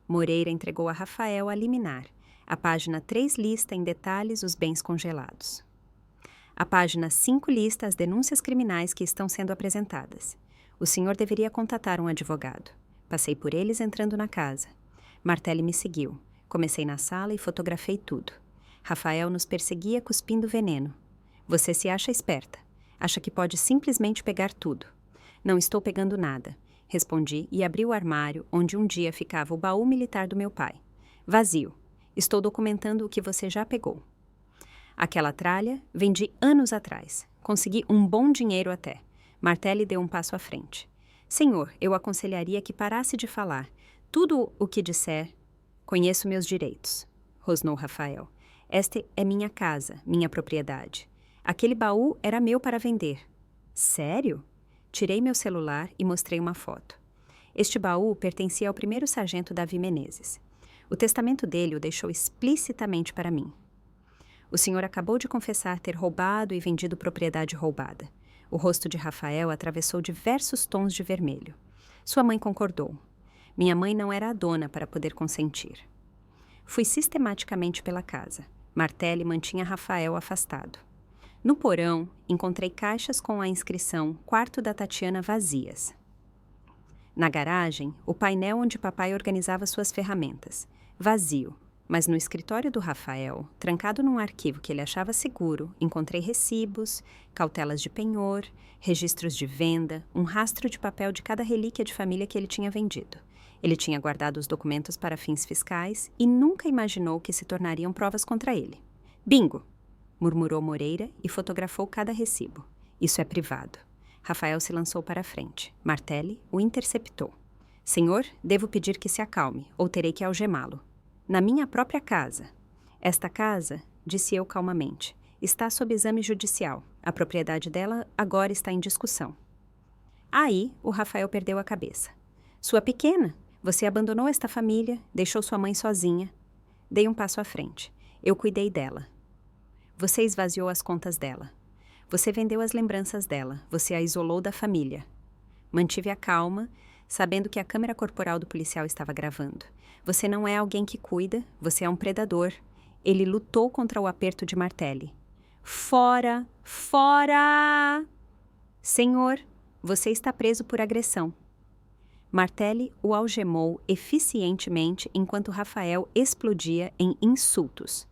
Moreira entregou a Rafael a liminar. A página 3 lista em detalhes os bens congelados. A página 5 lista as denúncias criminais que estão sendo apresentadas. O senhor deveria contatar um advogado. Passei por eles entrando na casa. Martelli me seguiu. Comecei na sala e fotografei tudo. Rafael nos perseguia cuspindo veneno. Você se acha esperta. Acha que pode simplesmente pegar tudo. Não estou pegando nada, respondi e abri o armário onde um dia ficava o baú militar do meu pai. Vazio. Estou documentando o que você já pegou. Aquela tralha vendi anos atrás. Consegui um bom dinheiro até. Martelli deu um passo à frente. Senhor, eu aconselharia que parasse de falar. Tudo o que disser, conheço meus direitos, rosnou Rafael. Esta é minha casa, minha propriedade. Aquele baú era meu para vender. Sério? Tirei meu celular e mostrei uma foto. Este baú pertencia ao primeiro sargento Davi Menezes. O testamento dele o deixou explicitamente para mim. O senhor acabou de confessar ter roubado e vendido propriedade roubada. O rosto de Rafael atravessou diversos tons de vermelho. Sua mãe concordou. Minha mãe não era a dona para poder consentir. Fui sistematicamente pela casa. Martelli mantinha Rafael afastado. No porão, encontrei caixas com a inscrição Quarto da Tatiana vazias. Na garagem, o painel onde papai organizava suas ferramentas. Vazio. Mas no escritório do Rafael, trancado num arquivo que ele achava seguro, encontrei recibos, cautelas de penhor, registros de venda, um rastro de papel de cada relíquia de família que ele tinha vendido. Ele tinha guardado os documentos para fins fiscais e nunca imaginou que se tornariam provas contra ele. Bingo! Murmurou Moreira e fotografou cada recibo. Isso é privado. Rafael se lançou para a frente. Martelli o interceptou. Senhor, devo pedir que se acalme, ou terei que algemá-lo. Na minha própria casa. Esta casa, disse eu calmamente, está sob exame judicial. A propriedade dela agora está em discussão. Aí, o Rafael perdeu a cabeça. Sua pequena, você abandonou esta família, deixou sua mãe sozinha. Dei um passo à frente. Eu cuidei dela. Você esvaziou as contas dela. Você vendeu as lembranças dela. Você a isolou da família. Mantive a calma, sabendo que a câmera corporal do policial estava gravando. Você não é alguém que cuida, você é um predador. Ele lutou contra o aperto de Martelli. Fora! Fora! Senhor, você está preso por agressão. Martelli o algemou eficientemente enquanto Rafael explodia em insultos.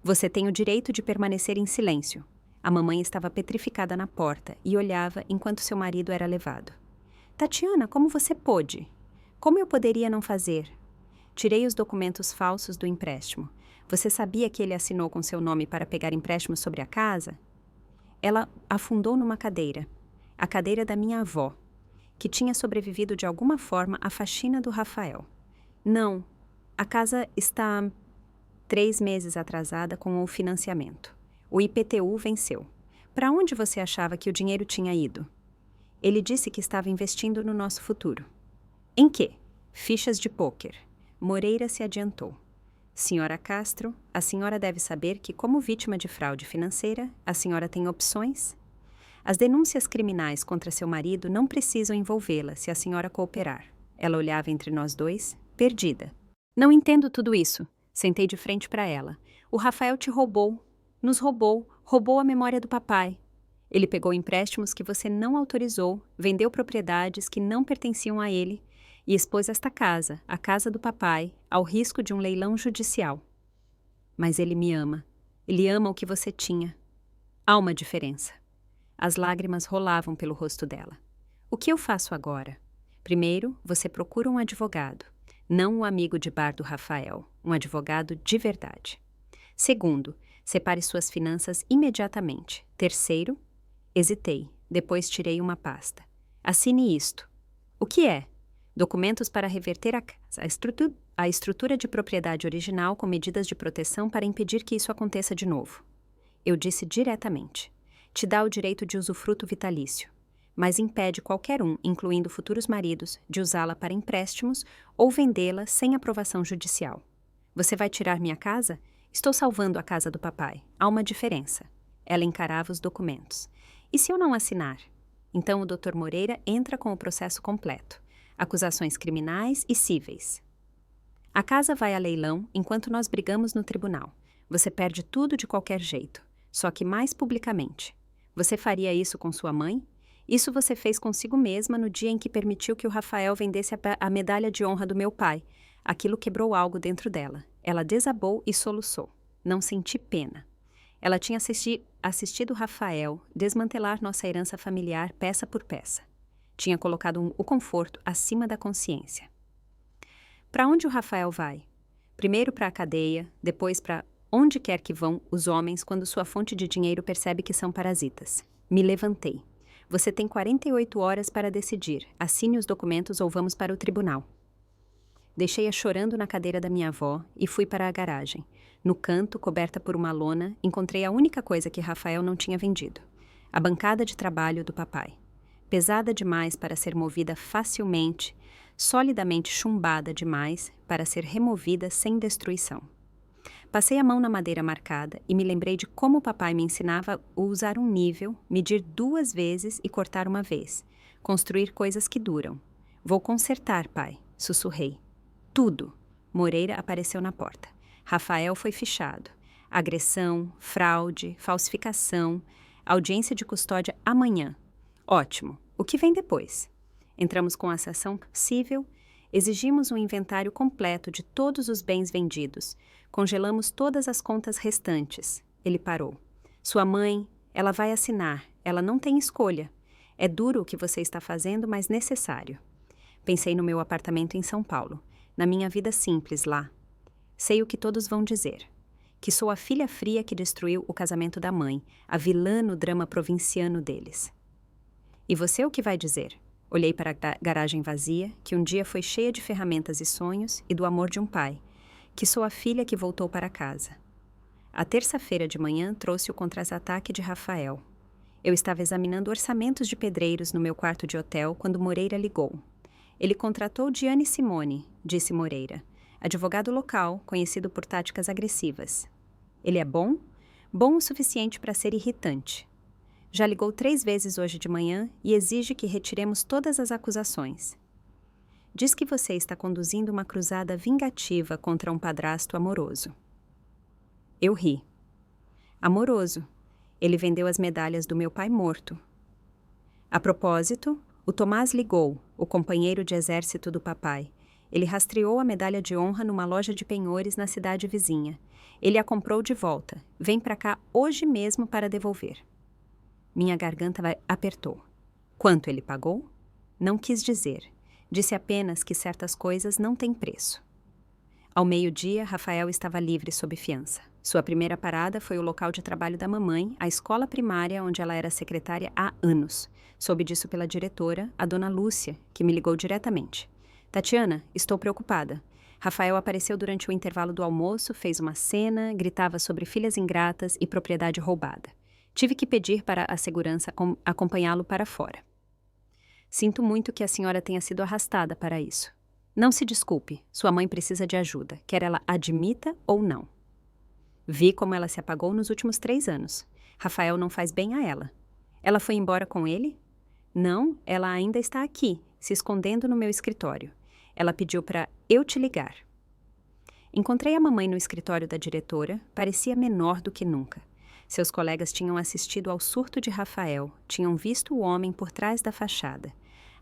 Você tem o direito de permanecer em silêncio. A mamãe estava petrificada na porta e olhava enquanto seu marido era levado. Tatiana, como você pôde? Como eu poderia não fazer? Tirei os documentos falsos do empréstimo. Você sabia que ele assinou com seu nome para pegar empréstimo sobre a casa? Ela afundou numa cadeira. A cadeira da minha avó, que tinha sobrevivido de alguma forma à faxina do Rafael. Não, a casa está 3 meses atrasada com o financiamento. O IPTU venceu. Para onde você achava que o dinheiro tinha ido? Ele disse que estava investindo no nosso futuro. Em quê? Fichas de pôquer. Moreira se adiantou. Senhora Castro, a senhora deve saber que, como vítima de fraude financeira, a senhora tem opções? As denúncias criminais contra seu marido não precisam envolvê-la se a senhora cooperar. Ela olhava entre nós dois, perdida. Não entendo tudo isso. Sentei de frente para ela. O Rafael te roubou. Nos roubou. Roubou a memória do papai. Ele pegou empréstimos que você não autorizou, vendeu propriedades que não pertenciam a ele e expôs esta casa, a casa do papai, ao risco de um leilão judicial. Mas ele me ama. Ele ama o que você tinha. Há uma diferença. As lágrimas rolavam pelo rosto dela. O que eu faço agora? Primeiro, você procura um advogado, não um amigo de bar do Rafael, um advogado de verdade. Segundo, separe suas finanças imediatamente. Terceiro, hesitei, depois tirei uma pasta. Assine isto. O que é? Documentos para reverter a casa, a estrutura de propriedade original com medidas de proteção para impedir que isso aconteça de novo. Eu disse diretamente. Te dá o direito de usufruto vitalício, mas impede qualquer um, incluindo futuros maridos, de usá-la para empréstimos ou vendê-la sem aprovação judicial. Você vai tirar minha casa? Estou salvando a casa do papai. Há uma diferença. Ela encarava os documentos. E se eu não assinar? Então o Dr. Moreira entra com o processo completo. Acusações criminais e cíveis. A casa vai a leilão enquanto nós brigamos no tribunal. Você perde tudo de qualquer jeito, só que mais publicamente. Você faria isso com sua mãe? Isso você fez consigo mesma no dia em que permitiu que o Rafael vendesse a medalha de honra do meu pai. Aquilo quebrou algo dentro dela. Ela desabou e soluçou. Não senti pena. Ela tinha assistido Rafael desmantelar nossa herança familiar peça por peça. Tinha colocado o conforto acima da consciência. Para onde o Rafael vai? Primeiro para a cadeia, depois para onde quer que vão os homens quando sua fonte de dinheiro percebe que são parasitas. Me levantei. Você tem 48 horas para decidir. Assine os documentos ou vamos para o tribunal. Deixei-a chorando na cadeira da minha avó e fui para a garagem. No canto, coberta por uma lona, encontrei a única coisa que Rafael não tinha vendido: a bancada de trabalho do papai. Pesada demais para ser movida facilmente, solidamente chumbada demais para ser removida sem destruição. Passei a mão na madeira marcada e me lembrei de como o papai me ensinava a usar um nível, medir 2 vezes e cortar uma vez. Construir coisas que duram. Vou consertar, pai, sussurrei. Tudo. Moreira apareceu na porta. Rafael foi fichado. Agressão, fraude, falsificação, audiência de custódia amanhã. Ótimo. O que vem depois? Entramos com a ação civil, exigimos um inventário completo de todos os bens vendidos, congelamos todas as contas restantes. Ele parou. Sua mãe, ela vai assinar, ela não tem escolha. É duro o que você está fazendo, mas necessário. Pensei no meu apartamento em São Paulo, na minha vida simples lá. Sei o que todos vão dizer. Que sou a filha fria que destruiu o casamento da mãe, a vilã no drama provinciano deles. E você o que vai dizer? Olhei para a garagem vazia, que um dia foi cheia de ferramentas e sonhos e do amor de um pai. Que sou a filha que voltou para casa. A terça-feira de manhã trouxe o contra-ataque de Rafael. Eu estava examinando orçamentos de pedreiros no meu quarto de hotel quando Moreira ligou. Ele contratou Diane Simone, disse Moreira, advogado local, conhecido por táticas agressivas. Ele é bom? Bom o suficiente para ser irritante. Já ligou 3 vezes hoje de manhã e exige que retiremos todas as acusações. Diz que você está conduzindo uma cruzada vingativa contra um padrasto amoroso. Eu ri. Amoroso. Ele vendeu as medalhas do meu pai morto. A propósito, o Tomás ligou, o companheiro de exército do papai. Ele rastreou a medalha de honra numa loja de penhores na cidade vizinha. Ele a comprou de volta. Vem para cá hoje mesmo para devolver. Minha garganta apertou. Quanto ele pagou? Não quis dizer. Disse apenas que certas coisas não têm preço. Ao meio-dia, Rafael estava livre sob fiança. Sua primeira parada foi o local de trabalho da mamãe, a escola primária onde ela era secretária há anos. Soube disso pela diretora, a dona Lúcia, que me ligou diretamente. Tatiana, estou preocupada. Rafael apareceu durante o intervalo do almoço, fez uma cena, gritava sobre filhas ingratas e propriedade roubada. Tive que pedir para a segurança acompanhá-lo para fora. Sinto muito que a senhora tenha sido arrastada para isso. Não se desculpe, sua mãe precisa de ajuda, quer ela admita ou não. Vi como ela se apagou nos últimos 3 anos. Rafael não faz bem a ela. Ela foi embora com ele? Não, ela ainda está aqui, se escondendo no meu escritório. Ela pediu para eu te ligar. Encontrei a mamãe no escritório da diretora, parecia menor do que nunca. Seus colegas tinham assistido ao surto de Rafael, tinham visto o homem por trás da fachada.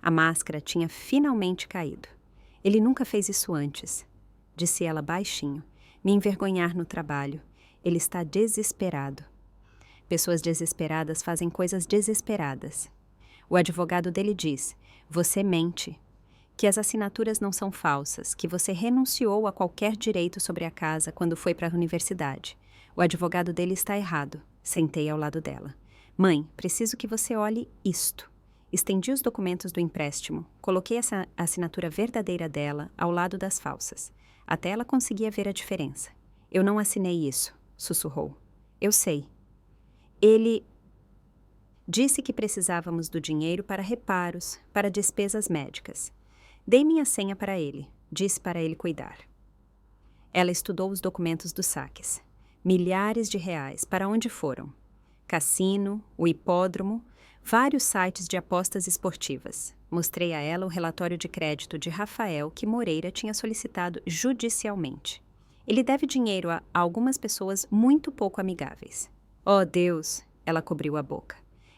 A máscara tinha finalmente caído. Ele nunca fez isso antes, disse ela baixinho. Me envergonhar no trabalho. Ele está desesperado. Pessoas desesperadas fazem coisas desesperadas. O advogado dele diz: você mente. Que as assinaturas não são falsas, que você renunciou a qualquer direito sobre a casa quando foi para a universidade. O advogado dele está errado. Sentei ao lado dela. Mãe, preciso que você olhe isto. Estendi os documentos do empréstimo. Coloquei essa assinatura verdadeira dela ao lado das falsas. Até ela conseguia ver a diferença. Eu não assinei isso, sussurrou. Eu sei. Ele disse que precisávamos do dinheiro para reparos, para despesas médicas. Dei minha senha para ele. Disse para ele cuidar. Ela estudou os documentos dos saques. Milhares de reais. Para onde foram? Cassino, o hipódromo, vários sites de apostas esportivas. Mostrei a ela o relatório de crédito de Rafael que Moreira tinha solicitado judicialmente. Ele deve dinheiro a algumas pessoas muito pouco amigáveis. Oh, Deus! Ela cobriu a boca.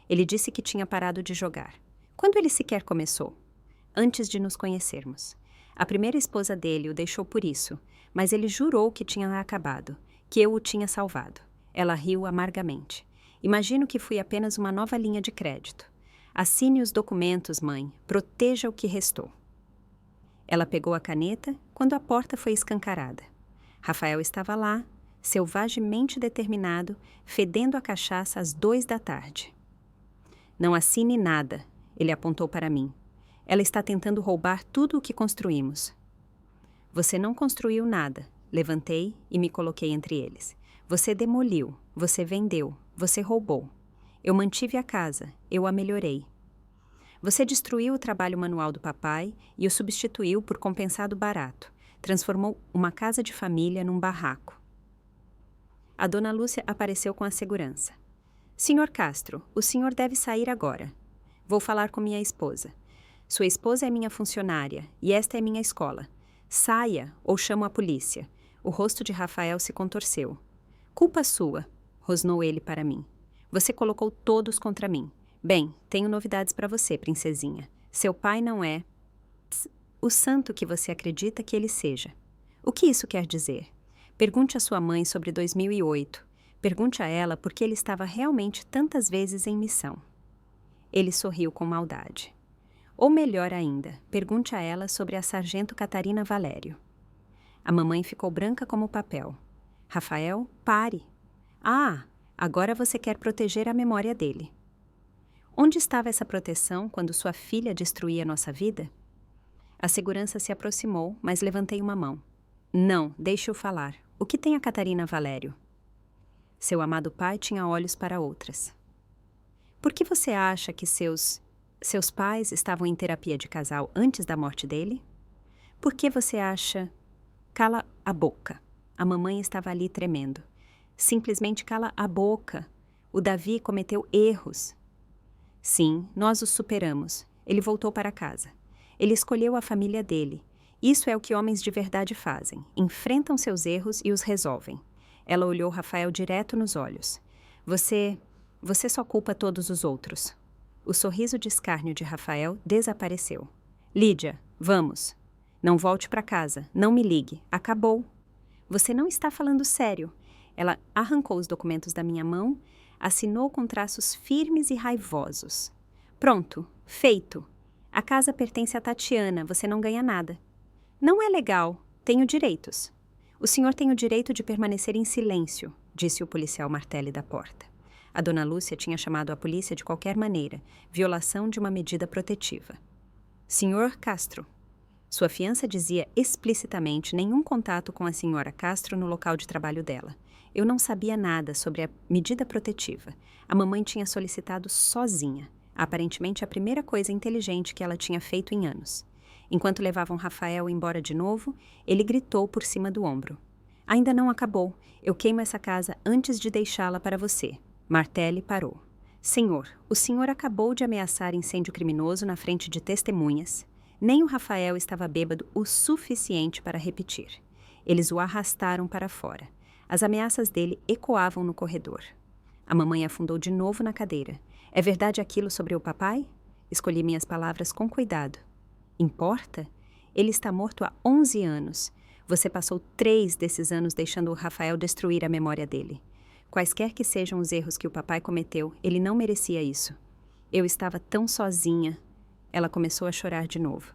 Ele disse que tinha parado de jogar. Quando ele sequer começou? Antes de nos conhecermos. A primeira esposa dele o deixou por isso, mas ele jurou que tinha acabado, que eu o tinha salvado. Ela riu amargamente. Imagino que fui apenas uma nova linha de crédito. Assine os documentos, mãe. Proteja o que restou. Ela pegou a caneta quando a porta foi escancarada. Rafael estava lá, selvagemente determinado, fedendo a cachaça às 2 da tarde. Não assine nada, ele apontou para mim. Ela está tentando roubar tudo o que construímos. Você não construiu nada. Levantei e me coloquei entre eles. Você demoliu, você vendeu, você roubou. Eu mantive a casa, eu a melhorei. Você destruiu o trabalho manual do papai e o substituiu por compensado barato. Transformou uma casa de família num barraco. A dona Lúcia apareceu com a segurança. Senhor Castro, o senhor deve sair agora. Vou falar com minha esposa. Sua esposa é minha funcionária e esta é minha escola. Saia ou chamo a polícia. O rosto de Rafael se contorceu. Culpa sua, rosnou ele para mim. Você colocou todos contra mim. Bem, tenho novidades para você, princesinha. Seu pai não é o santo que você acredita que ele seja. O que isso quer dizer? Pergunte à sua mãe sobre 2008. Pergunte a ela por que ele estava realmente tantas vezes em missão. Ele sorriu com maldade. Ou melhor ainda, pergunte a ela sobre a sargento Catarina Valério. A mamãe ficou branca como papel. Rafael, pare. Ah, agora você quer proteger a memória dele. Onde estava essa proteção quando sua filha destruía nossa vida? A segurança se aproximou, mas levantei uma mão. Não, deixe-o falar. O que tem a Catarina Valério? Seu amado pai tinha olhos para outras. Por que você acha que seus pais estavam em terapia de casal antes da morte dele? Por que você acha... Cala a boca. A mamãe estava ali tremendo. Simplesmente cala a boca. O Davi cometeu erros. Sim, nós os superamos. Ele voltou para casa. Ele escolheu a família dele. Isso é o que homens de verdade fazem. Enfrentam seus erros e os resolvem. Ela olhou Rafael direto nos olhos. Você só culpa todos os outros. O sorriso de escárnio de Rafael desapareceu. Lídia, vamos. Não volte para casa. Não me ligue. Acabou. Você não está falando sério. Ela arrancou os documentos da minha mão, assinou com traços firmes e raivosos. Pronto. Feito. A casa pertence a Tatiana. Você não ganha nada. Não é legal. Tenho direitos. O senhor tem o direito de permanecer em silêncio, disse o policial Martelli da porta. A dona Lúcia tinha chamado a polícia de qualquer maneira, violação de uma medida protetiva. Senhor Castro. Sua fiança dizia explicitamente nenhum contato com a senhora Castro no local de trabalho dela. Eu não sabia nada sobre a medida protetiva. A mamãe tinha solicitado sozinha, aparentemente a primeira coisa inteligente que ela tinha feito em anos. Enquanto levavam Rafael embora de novo, ele gritou por cima do ombro. Ainda não acabou. Eu queimo essa casa antes de deixá-la para você. Martelli parou. Senhor, o senhor acabou de ameaçar incêndio criminoso na frente de testemunhas. Nem o Rafael estava bêbado o suficiente para repetir. Eles o arrastaram para fora. As ameaças dele ecoavam no corredor. A mamãe afundou de novo na cadeira. É verdade aquilo sobre o papai? Escolhi minhas palavras com cuidado. Importa? Ele está morto há 11 anos. Você passou 3 desses anos deixando o Rafael destruir a memória dele. Quaisquer que sejam os erros que o papai cometeu, ele não merecia isso. Eu estava tão sozinha. Ela começou a chorar de novo.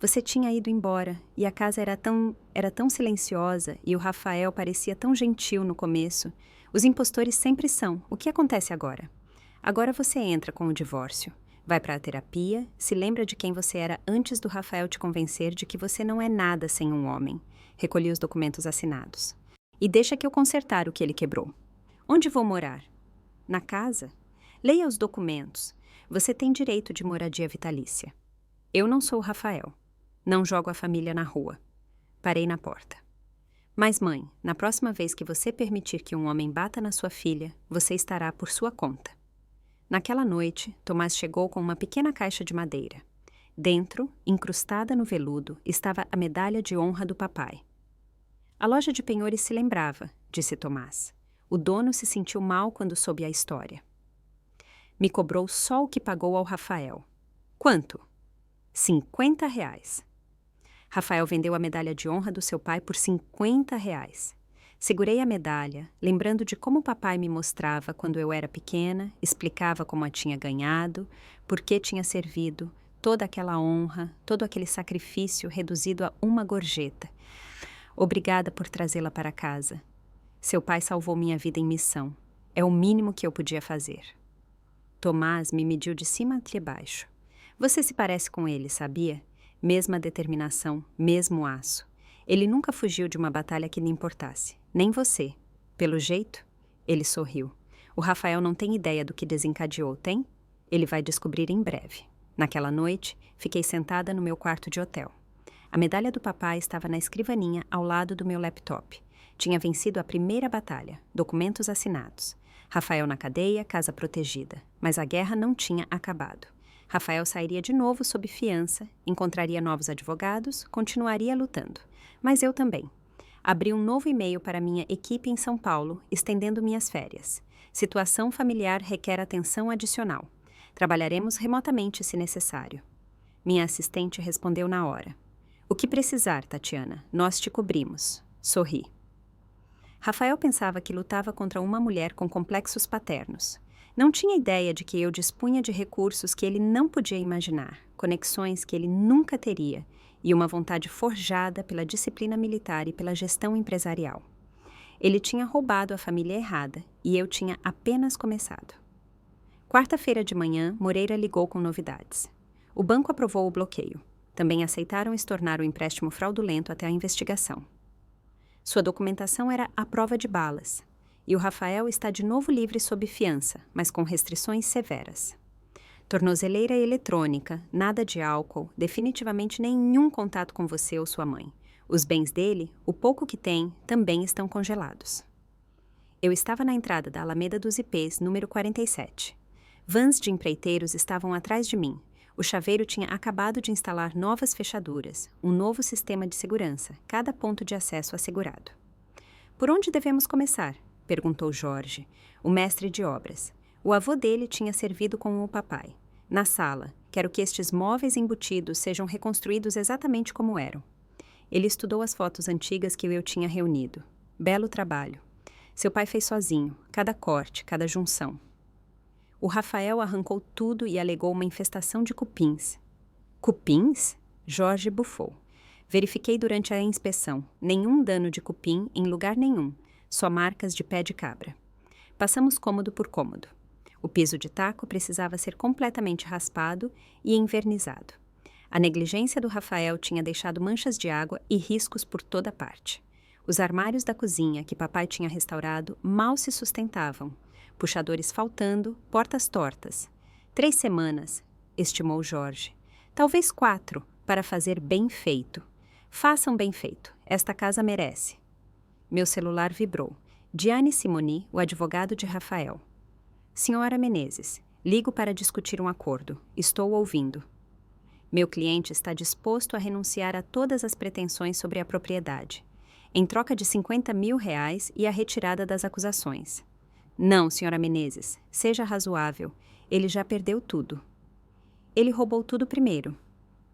Você tinha ido embora e a casa era tão silenciosa e o Rafael parecia tão gentil no começo. Os impostores sempre são. O que acontece agora? Agora você entra com o divórcio. Vai para a terapia, se lembra de quem você era antes do Rafael te convencer de que você não é nada sem um homem. Recolhi os documentos assinados. E deixa que eu consertar o que ele quebrou. Onde vou morar? Na casa? Leia os documentos. Você tem direito de moradia vitalícia. Eu não sou o Rafael. Não jogo a família na rua. Parei na porta. Mas, mãe, na próxima vez que você permitir que um homem bata na sua filha, você estará por sua conta. Naquela noite, Tomás chegou com uma pequena caixa de madeira. Dentro, incrustada no veludo, estava a medalha de honra do papai. A loja de penhores se lembrava, disse Tomás. O dono se sentiu mal quando soube a história. Me cobrou só o que pagou ao Rafael. Quanto? R$ 50. Rafael vendeu a medalha de honra do seu pai por R$ 50. Segurei a medalha, lembrando de como o papai me mostrava quando eu era pequena, explicava como a tinha ganhado, por que tinha servido, toda aquela honra, todo aquele sacrifício reduzido a uma gorjeta. Obrigada por trazê-la para casa. Seu pai salvou minha vida em missão. É o mínimo que eu podia fazer. Tomás me mediu de cima a baixo. Você se parece com ele, sabia? Mesma determinação, mesmo aço. Ele nunca fugiu de uma batalha que lhe importasse. Nem você. Pelo jeito, ele sorriu. O Rafael não tem ideia do que desencadeou, tem? Ele vai descobrir em breve. Naquela noite, fiquei sentada no meu quarto de hotel. A medalha do papai estava na escrivaninha ao lado do meu laptop. Tinha vencido a primeira batalha, documentos assinados. Rafael na cadeia, casa protegida. Mas a guerra não tinha acabado. Rafael sairia de novo sob fiança, encontraria novos advogados, continuaria lutando. Mas eu também. Abri um novo e-mail para minha equipe em São Paulo, estendendo minhas férias. Situação familiar requer atenção adicional. Trabalharemos remotamente se necessário. Minha assistente respondeu na hora. O que precisar, Tatiana, nós te cobrimos. Sorri. Rafael pensava que lutava contra uma mulher com complexos paternos. Não tinha ideia de que eu dispunha de recursos que ele não podia imaginar, conexões que ele nunca teria e uma vontade forjada pela disciplina militar e pela gestão empresarial. Ele tinha roubado a família errada e eu tinha apenas começado. Quarta-feira de manhã, Moreira ligou com novidades. O banco aprovou o bloqueio. Também aceitaram estornar o empréstimo fraudulento até a investigação. Sua documentação era à prova de balas. E o Rafael está de novo livre sob fiança, mas com restrições severas. Tornozeleira eletrônica, nada de álcool, definitivamente nenhum contato com você ou sua mãe. Os bens dele, o pouco que tem, também estão congelados. Eu estava na entrada da Alameda dos Ipês, número 47. Vans de empreiteiros estavam atrás de mim. O chaveiro tinha acabado de instalar novas fechaduras, um novo sistema de segurança, cada ponto de acesso assegurado. Por onde devemos começar? Perguntou Jorge, o mestre de obras. O avô dele tinha servido com o papai. Na sala, quero que estes móveis embutidos sejam reconstruídos exatamente como eram. Ele estudou as fotos antigas que eu tinha reunido. Belo trabalho. Seu pai fez sozinho, cada corte, cada junção. O Rafael arrancou tudo e alegou uma infestação de cupins. Cupins? Jorge bufou. Verifiquei durante a inspeção. Nenhum dano de cupim em lugar nenhum. Só marcas de pé de cabra. Passamos cômodo por cômodo. O piso de taco precisava ser completamente raspado e envernizado. A negligência do Rafael tinha deixado manchas de água e riscos por toda parte. Os armários da cozinha que papai tinha restaurado mal se sustentavam. Puxadores faltando, portas tortas. 3 semanas, estimou Jorge. Talvez 4, para fazer bem feito. Façam bem feito. Esta casa merece. Meu celular vibrou. Diane Simoni, o advogado de Rafael. Senhora Menezes, ligo para discutir um acordo. Estou ouvindo. Meu cliente está disposto a renunciar a todas as pretensões sobre a propriedade, em troca de R$ 50 mil e a retirada das acusações. Não, senhora Menezes, seja razoável. Ele já perdeu tudo. Ele roubou tudo primeiro.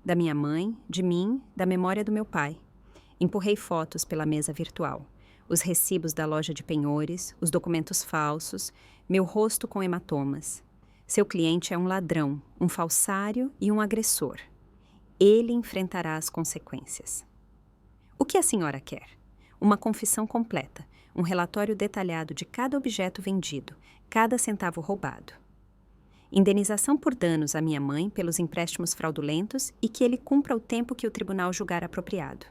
Da minha mãe, de mim, da memória do meu pai. Empurrei fotos pela mesa virtual. Os recibos da loja de penhores, os documentos falsos, meu rosto com hematomas. Seu cliente é um ladrão, um falsário e um agressor. Ele enfrentará as consequências. O que a senhora quer? Uma confissão completa, um relatório detalhado de cada objeto vendido, cada centavo roubado. Indenização por danos à minha mãe pelos empréstimos fraudulentos e que ele cumpra o tempo que o tribunal julgar apropriado.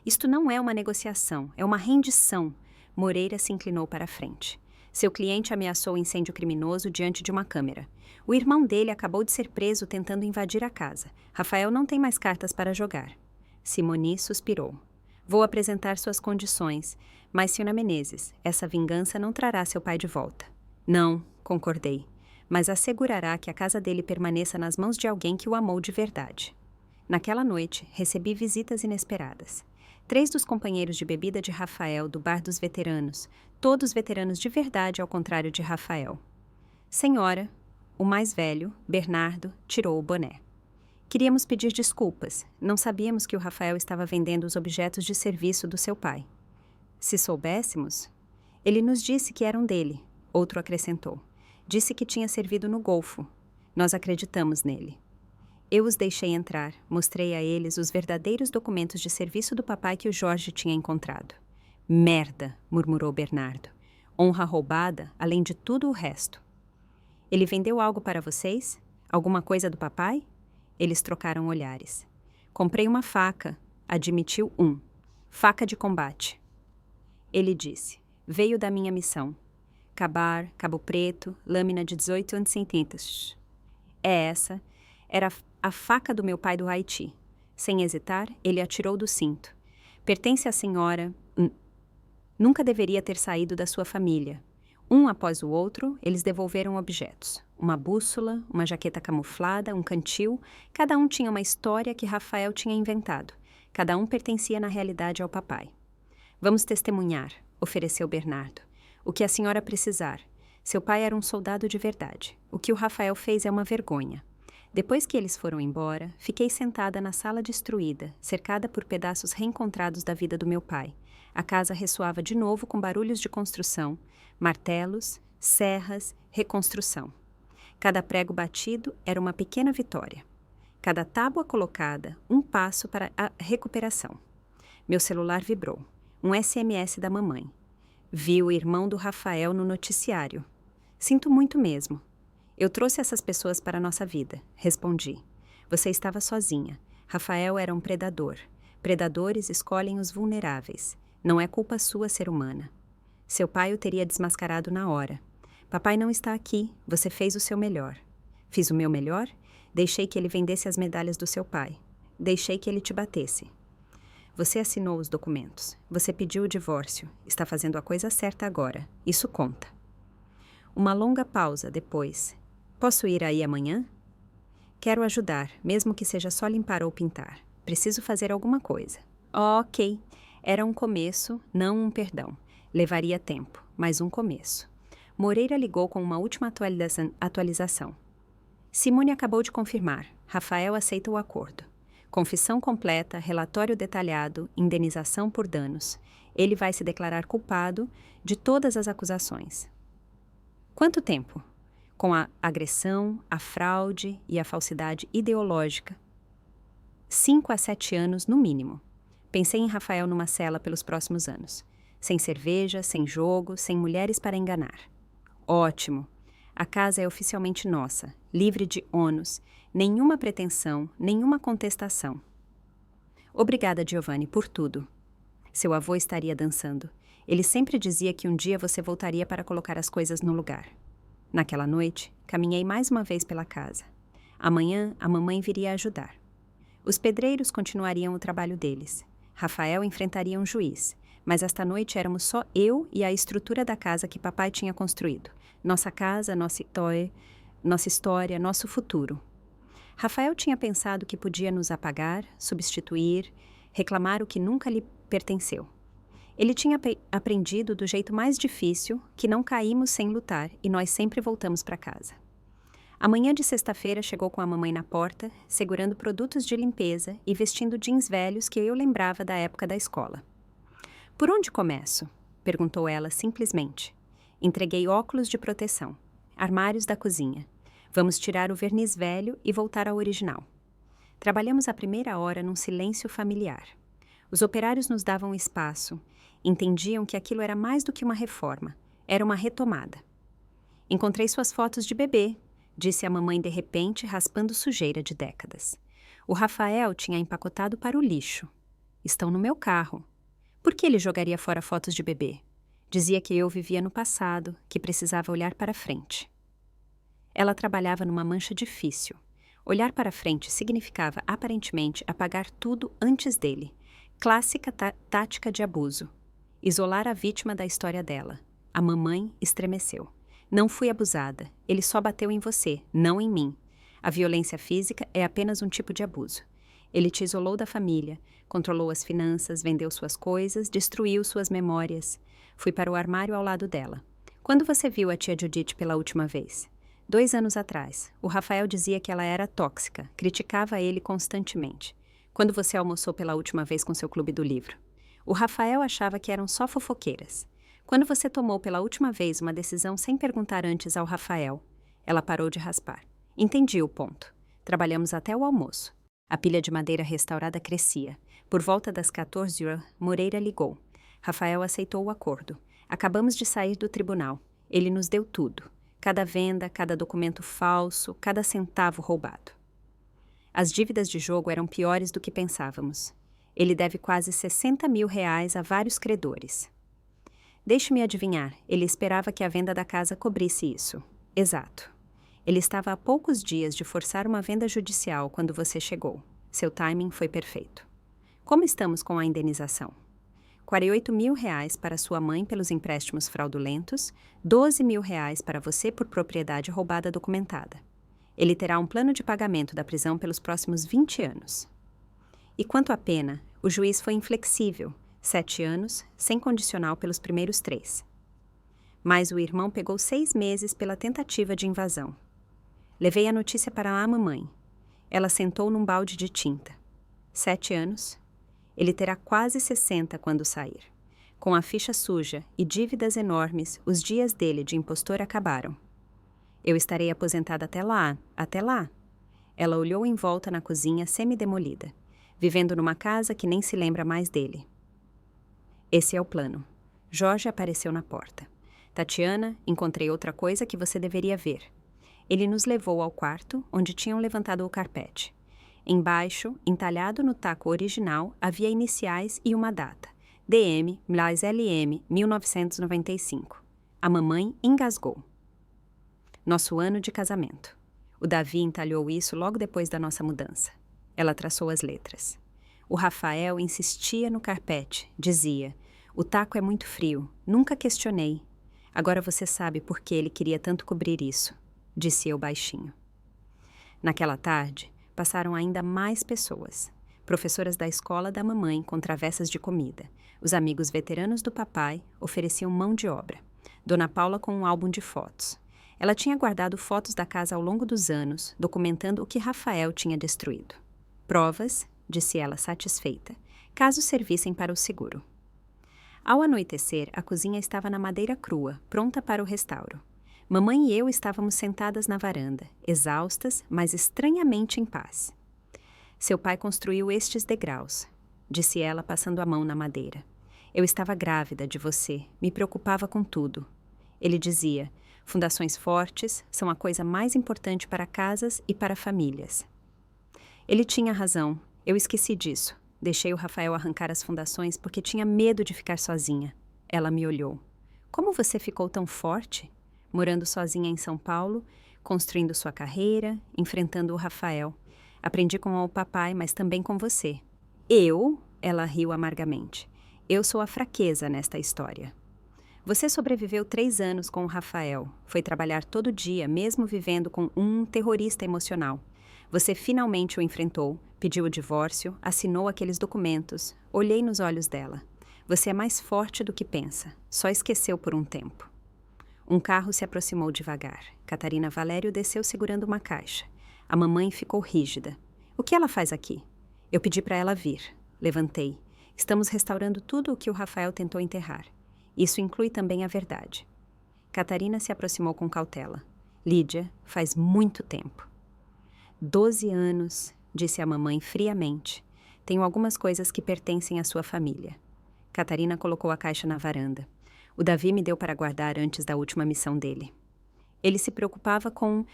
Isto não é uma negociação, é uma rendição. Moreira se inclinou para a frente. Seu cliente ameaçou incêndio criminoso diante de uma câmera. O irmão dele acabou de ser preso tentando invadir a casa. Rafael não tem mais cartas para jogar. Simoni suspirou. Vou apresentar suas condições, mas, senhora Menezes, essa vingança não trará seu pai de volta. Não, concordei, mas assegurará que a casa dele permaneça nas mãos de alguém que o amou de verdade. Naquela noite, recebi visitas inesperadas. 3 dos companheiros de bebida de Rafael, do Bar dos Veteranos, todos veteranos de verdade ao contrário de Rafael. Senhora, o mais velho, Bernardo, tirou o boné. Queríamos pedir desculpas. Não sabíamos que o Rafael estava vendendo os objetos de serviço do seu pai. Se soubéssemos... Ele nos disse que eram dele, outro acrescentou. Disse que tinha servido no Golfo. Nós acreditamos nele. Eu os deixei entrar, mostrei a eles os verdadeiros documentos de serviço do papai que o Jorge tinha encontrado. Merda, murmurou Bernardo. Honra roubada, além de tudo o resto. Ele vendeu algo para vocês? Alguma coisa do papai? Eles trocaram olhares. Comprei uma faca, admitiu um. Faca de combate. Ele disse, veio da minha missão. Cabar, Cabo Preto, lâmina de 18 centímetros. É essa, era a faca do meu pai do Haiti. Sem hesitar, ele atirou do cinto. Pertence à senhora... Nunca deveria ter saído da sua família. Um após o outro, eles devolveram objetos. Uma bússola, uma jaqueta camuflada, um cantil. Cada um tinha uma história que Rafael tinha inventado. Cada um pertencia na realidade ao papai. Vamos testemunhar, ofereceu Bernardo. O que a senhora precisar. Seu pai era um soldado de verdade. O que o Rafael fez é uma vergonha. Depois que eles foram embora, fiquei sentada na sala destruída, cercada por pedaços reencontrados da vida do meu pai. A casa ressoava de novo com barulhos de construção, martelos, serras, reconstrução. Cada prego batido era uma pequena vitória. Cada tábua colocada, um passo para a recuperação. Meu celular vibrou. Um SMS da mamãe. Vi o irmão do Rafael no noticiário. Sinto muito mesmo. Eu trouxe essas pessoas para a nossa vida, respondi. Você estava sozinha. Rafael era um predador. Predadores escolhem os vulneráveis. Não é culpa sua ser humana. Seu pai o teria desmascarado na hora. Papai não está aqui. Você fez o seu melhor. Fiz o meu melhor? Deixei que ele vendesse as medalhas do seu pai. Deixei que ele te batesse. Você assinou os documentos. Você pediu o divórcio. Está fazendo a coisa certa agora. Isso conta. Uma longa pausa depois. Posso ir aí amanhã? Quero ajudar, mesmo que seja só limpar ou pintar. Preciso fazer alguma coisa. Ok. Era um começo, não um perdão. Levaria tempo, mas um começo. Moreira ligou com uma última atualização. Simone acabou de confirmar. Rafael aceita o acordo. Confissão completa, relatório detalhado, indenização por danos. Ele vai se declarar culpado de todas as acusações. Quanto tempo? Com a agressão, a fraude e a falsidade ideológica. 5 a 7 anos, no mínimo. Pensei em Rafael numa cela pelos próximos anos. Sem cerveja, sem jogo, sem mulheres para enganar. Ótimo. A casa é oficialmente nossa, livre de ônus, nenhuma pretensão, nenhuma contestação. Obrigada, Giovanni, por tudo. Seu avô estaria dançando. Ele sempre dizia que um dia você voltaria para colocar as coisas no lugar. Naquela noite, caminhei mais uma vez pela casa. Amanhã, a mamãe viria ajudar. Os pedreiros continuariam o trabalho deles. Rafael enfrentaria um juiz, mas esta noite éramos só eu e a estrutura da casa que papai tinha construído. Nossa casa, nossa história, nosso futuro. Rafael tinha pensado que podia nos apagar, substituir, reclamar o que nunca lhe pertenceu. Ele tinha aprendido do jeito mais difícil que não caímos sem lutar e nós sempre voltamos para casa. A manhã de sexta-feira chegou com a mamãe na porta, segurando produtos de limpeza e vestindo jeans velhos que eu lembrava da época da escola. Por onde começo? Perguntou ela simplesmente. Entreguei óculos de proteção, armários da cozinha. Vamos tirar o verniz velho e voltar ao original. Trabalhamos a primeira hora num silêncio familiar. Os operários nos davam espaço, entendiam que aquilo era mais do que uma reforma, era uma retomada. Encontrei suas fotos de bebê, disse a mamãe de repente, raspando sujeira de décadas. O Rafael tinha empacotado para o lixo. Estão no meu carro. Por que ele jogaria fora fotos de bebê? Dizia que eu vivia no passado, que precisava olhar para frente. Ela trabalhava numa mancha difícil. Olhar para frente significava, aparentemente, apagar tudo antes dele. Clássica tática de abuso. Isolar a vítima da história dela. A mamãe estremeceu. Não fui abusada. Ele só bateu em você, não em mim. A violência física é apenas um tipo de abuso. Ele te isolou da família, controlou as finanças, vendeu suas coisas, destruiu suas memórias. Fui para o armário ao lado dela. Quando você viu a tia Judith pela última vez? 2 anos atrás, o Rafael dizia que ela era tóxica, criticava ele constantemente. Quando você almoçou pela última vez com seu clube do livro. O Rafael achava que eram só fofoqueiras. Quando você tomou pela última vez uma decisão sem perguntar antes ao Rafael, ela parou de raspar. Entendi o ponto. Trabalhamos até o almoço. A pilha de madeira restaurada crescia. Por volta das 14 horas, Moreira ligou. Rafael aceitou o acordo. Acabamos de sair do tribunal. Ele nos deu tudo. Cada venda, cada documento falso, cada centavo roubado. As dívidas de jogo eram piores do que pensávamos. Ele deve quase R$60 mil a vários credores. Deixe-me adivinhar, ele esperava que a venda da casa cobrisse isso. Exato. Ele estava a poucos dias de forçar uma venda judicial quando você chegou. Seu timing foi perfeito. Como estamos com a indenização? R$48 mil para sua mãe pelos empréstimos fraudulentos, R$12 mil para você por propriedade roubada documentada. Ele terá um plano de pagamento da prisão pelos próximos 20 anos. E quanto à pena, o juiz foi inflexível, 7 anos, sem condicional pelos primeiros 3. Mas o irmão pegou 6 meses pela tentativa de invasão. Levei a notícia para a mamãe. Ela sentou num balde de tinta. 7 anos. Ele terá quase 60 quando sair. Com a ficha suja e dívidas enormes, os dias dele de impostor acabaram. Eu estarei aposentada até lá, até lá. Ela olhou em volta na cozinha semi-demolida, vivendo numa casa que nem se lembra mais dele. Esse é o plano. Jorge apareceu na porta. Tatiana, encontrei outra coisa que você deveria ver. Ele nos levou ao quarto, onde tinham levantado o carpete. Embaixo, entalhado no taco original, havia iniciais e uma data. DM mais LM 1995. A mamãe engasgou. Nosso ano de casamento. O Davi entalhou isso logo depois da nossa mudança. Ela traçou as letras. O Rafael insistia no carpete, dizia: o taco é muito frio, nunca questionei. Agora você sabe por que ele queria tanto cobrir isso, disse eu baixinho. Naquela tarde, passaram ainda mais pessoas. Professoras da escola da mamãe com travessas de comida. Os amigos veteranos do papai ofereciam mão de obra. Dona Paula com um álbum de fotos. Ela tinha guardado fotos da casa ao longo dos anos, documentando o que Rafael tinha destruído. Provas, disse ela satisfeita, caso servissem para o seguro. Ao anoitecer, a cozinha estava na madeira crua, pronta para o restauro. Mamãe e eu estávamos sentadas na varanda, exaustas, mas estranhamente em paz. Seu pai construiu estes degraus, disse ela passando a mão na madeira. Eu estava grávida de você, me preocupava com tudo. Ele dizia: fundações fortes são a coisa mais importante para casas e para famílias. Ele tinha razão, eu esqueci disso. Deixei o Rafael arrancar as fundações porque tinha medo de ficar sozinha. Ela me olhou. Como você ficou tão forte? Morando sozinha em São Paulo, construindo sua carreira, enfrentando o Rafael. Aprendi com o papai, mas também com você. Eu? Ela riu amargamente. Eu sou a fraqueza nesta história. Você sobreviveu 3 anos com o Rafael. Foi trabalhar todo dia, mesmo vivendo com um terrorista emocional. Você finalmente o enfrentou, pediu o divórcio, assinou aqueles documentos. Olhei nos olhos dela. Você é mais forte do que pensa. Só esqueceu por um tempo. Um carro se aproximou devagar. Catarina Valério desceu segurando uma caixa. A mamãe ficou rígida. O que ela faz aqui? Eu pedi para ela vir. Levantei. Estamos restaurando tudo o que o Rafael tentou enterrar. Isso inclui também a verdade. Catarina se aproximou com cautela. Lídia, faz muito tempo. 12 anos, disse a mamãe friamente. Tenho algumas coisas que pertencem à sua família. Catarina colocou a caixa na varanda. O Davi me deu para guardar antes da última missão dele. Ele se preocupava com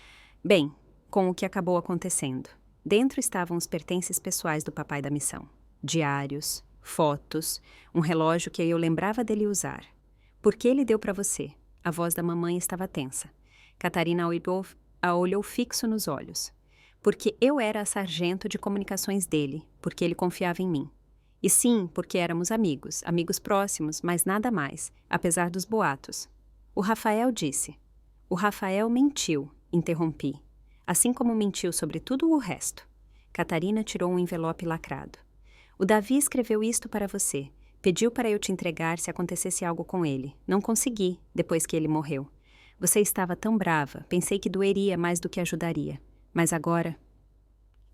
o que acabou acontecendo. Dentro estavam os pertences pessoais do papai da missão. Diários, fotos, um relógio que eu lembrava dele usar. Por que ele deu para você? A voz da mamãe estava tensa. Catarina a olhou fixo nos olhos. Porque eu era a sargento de comunicações dele, porque ele confiava em mim. E sim, porque éramos amigos, amigos próximos, mas nada mais, apesar dos boatos. O Rafael disse. O Rafael mentiu, interrompi. Assim como mentiu sobre tudo o resto. Catarina tirou um envelope lacrado. O Davi escreveu isto para você. Pediu para eu te entregar se acontecesse algo com ele. Não consegui, depois que ele morreu. Você estava tão brava, pensei que doeria mais do que ajudaria. Mas agora...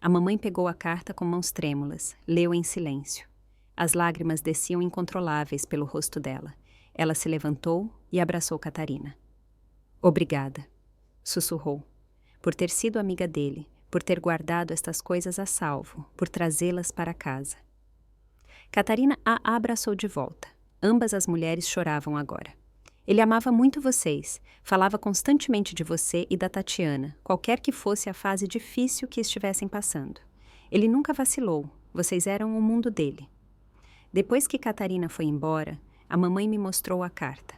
A mamãe pegou a carta com mãos trêmulas, leu em silêncio. As lágrimas desciam incontroláveis pelo rosto dela. Ela se levantou e abraçou Catarina. Obrigada, sussurrou, por ter sido amiga dele, por ter guardado estas coisas a salvo, por trazê-las para casa. Catarina a abraçou de volta. Ambas as mulheres choravam agora. Ele amava muito vocês, falava constantemente de você e da Tatiana, qualquer que fosse a fase difícil que estivessem passando. Ele nunca vacilou, vocês eram o mundo dele. Depois que Catarina foi embora, a mamãe me mostrou a carta.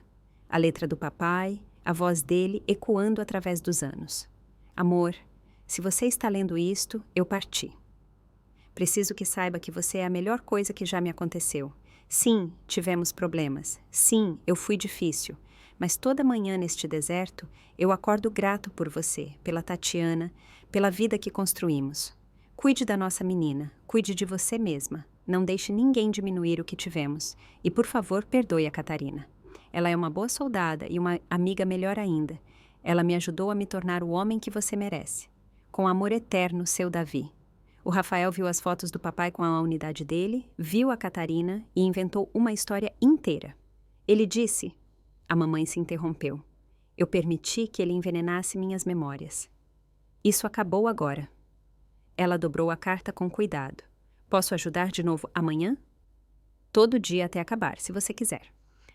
A letra do papai, a voz dele ecoando através dos anos. Amor, se você está lendo isto, eu parti. Preciso que saiba que você é a melhor coisa que já me aconteceu. Sim, tivemos problemas. Sim, eu fui difícil. Mas toda manhã neste deserto, eu acordo grato por você, pela Tatiana, pela vida que construímos. Cuide da nossa menina, cuide de você mesma. Não deixe ninguém diminuir o que tivemos. E, por favor, perdoe a Catarina. Ela é uma boa soldada e uma amiga melhor ainda. Ela me ajudou a me tornar o homem que você merece. Com amor eterno, seu Davi. O Rafael viu as fotos do papai com a unidade dele, viu a Catarina e inventou uma história inteira. Ele disse... A mamãe se interrompeu. Eu permiti que ele envenenasse minhas memórias. Isso acabou agora. Ela dobrou a carta com cuidado. Posso ajudar de novo amanhã? Todo dia até acabar, se você quiser.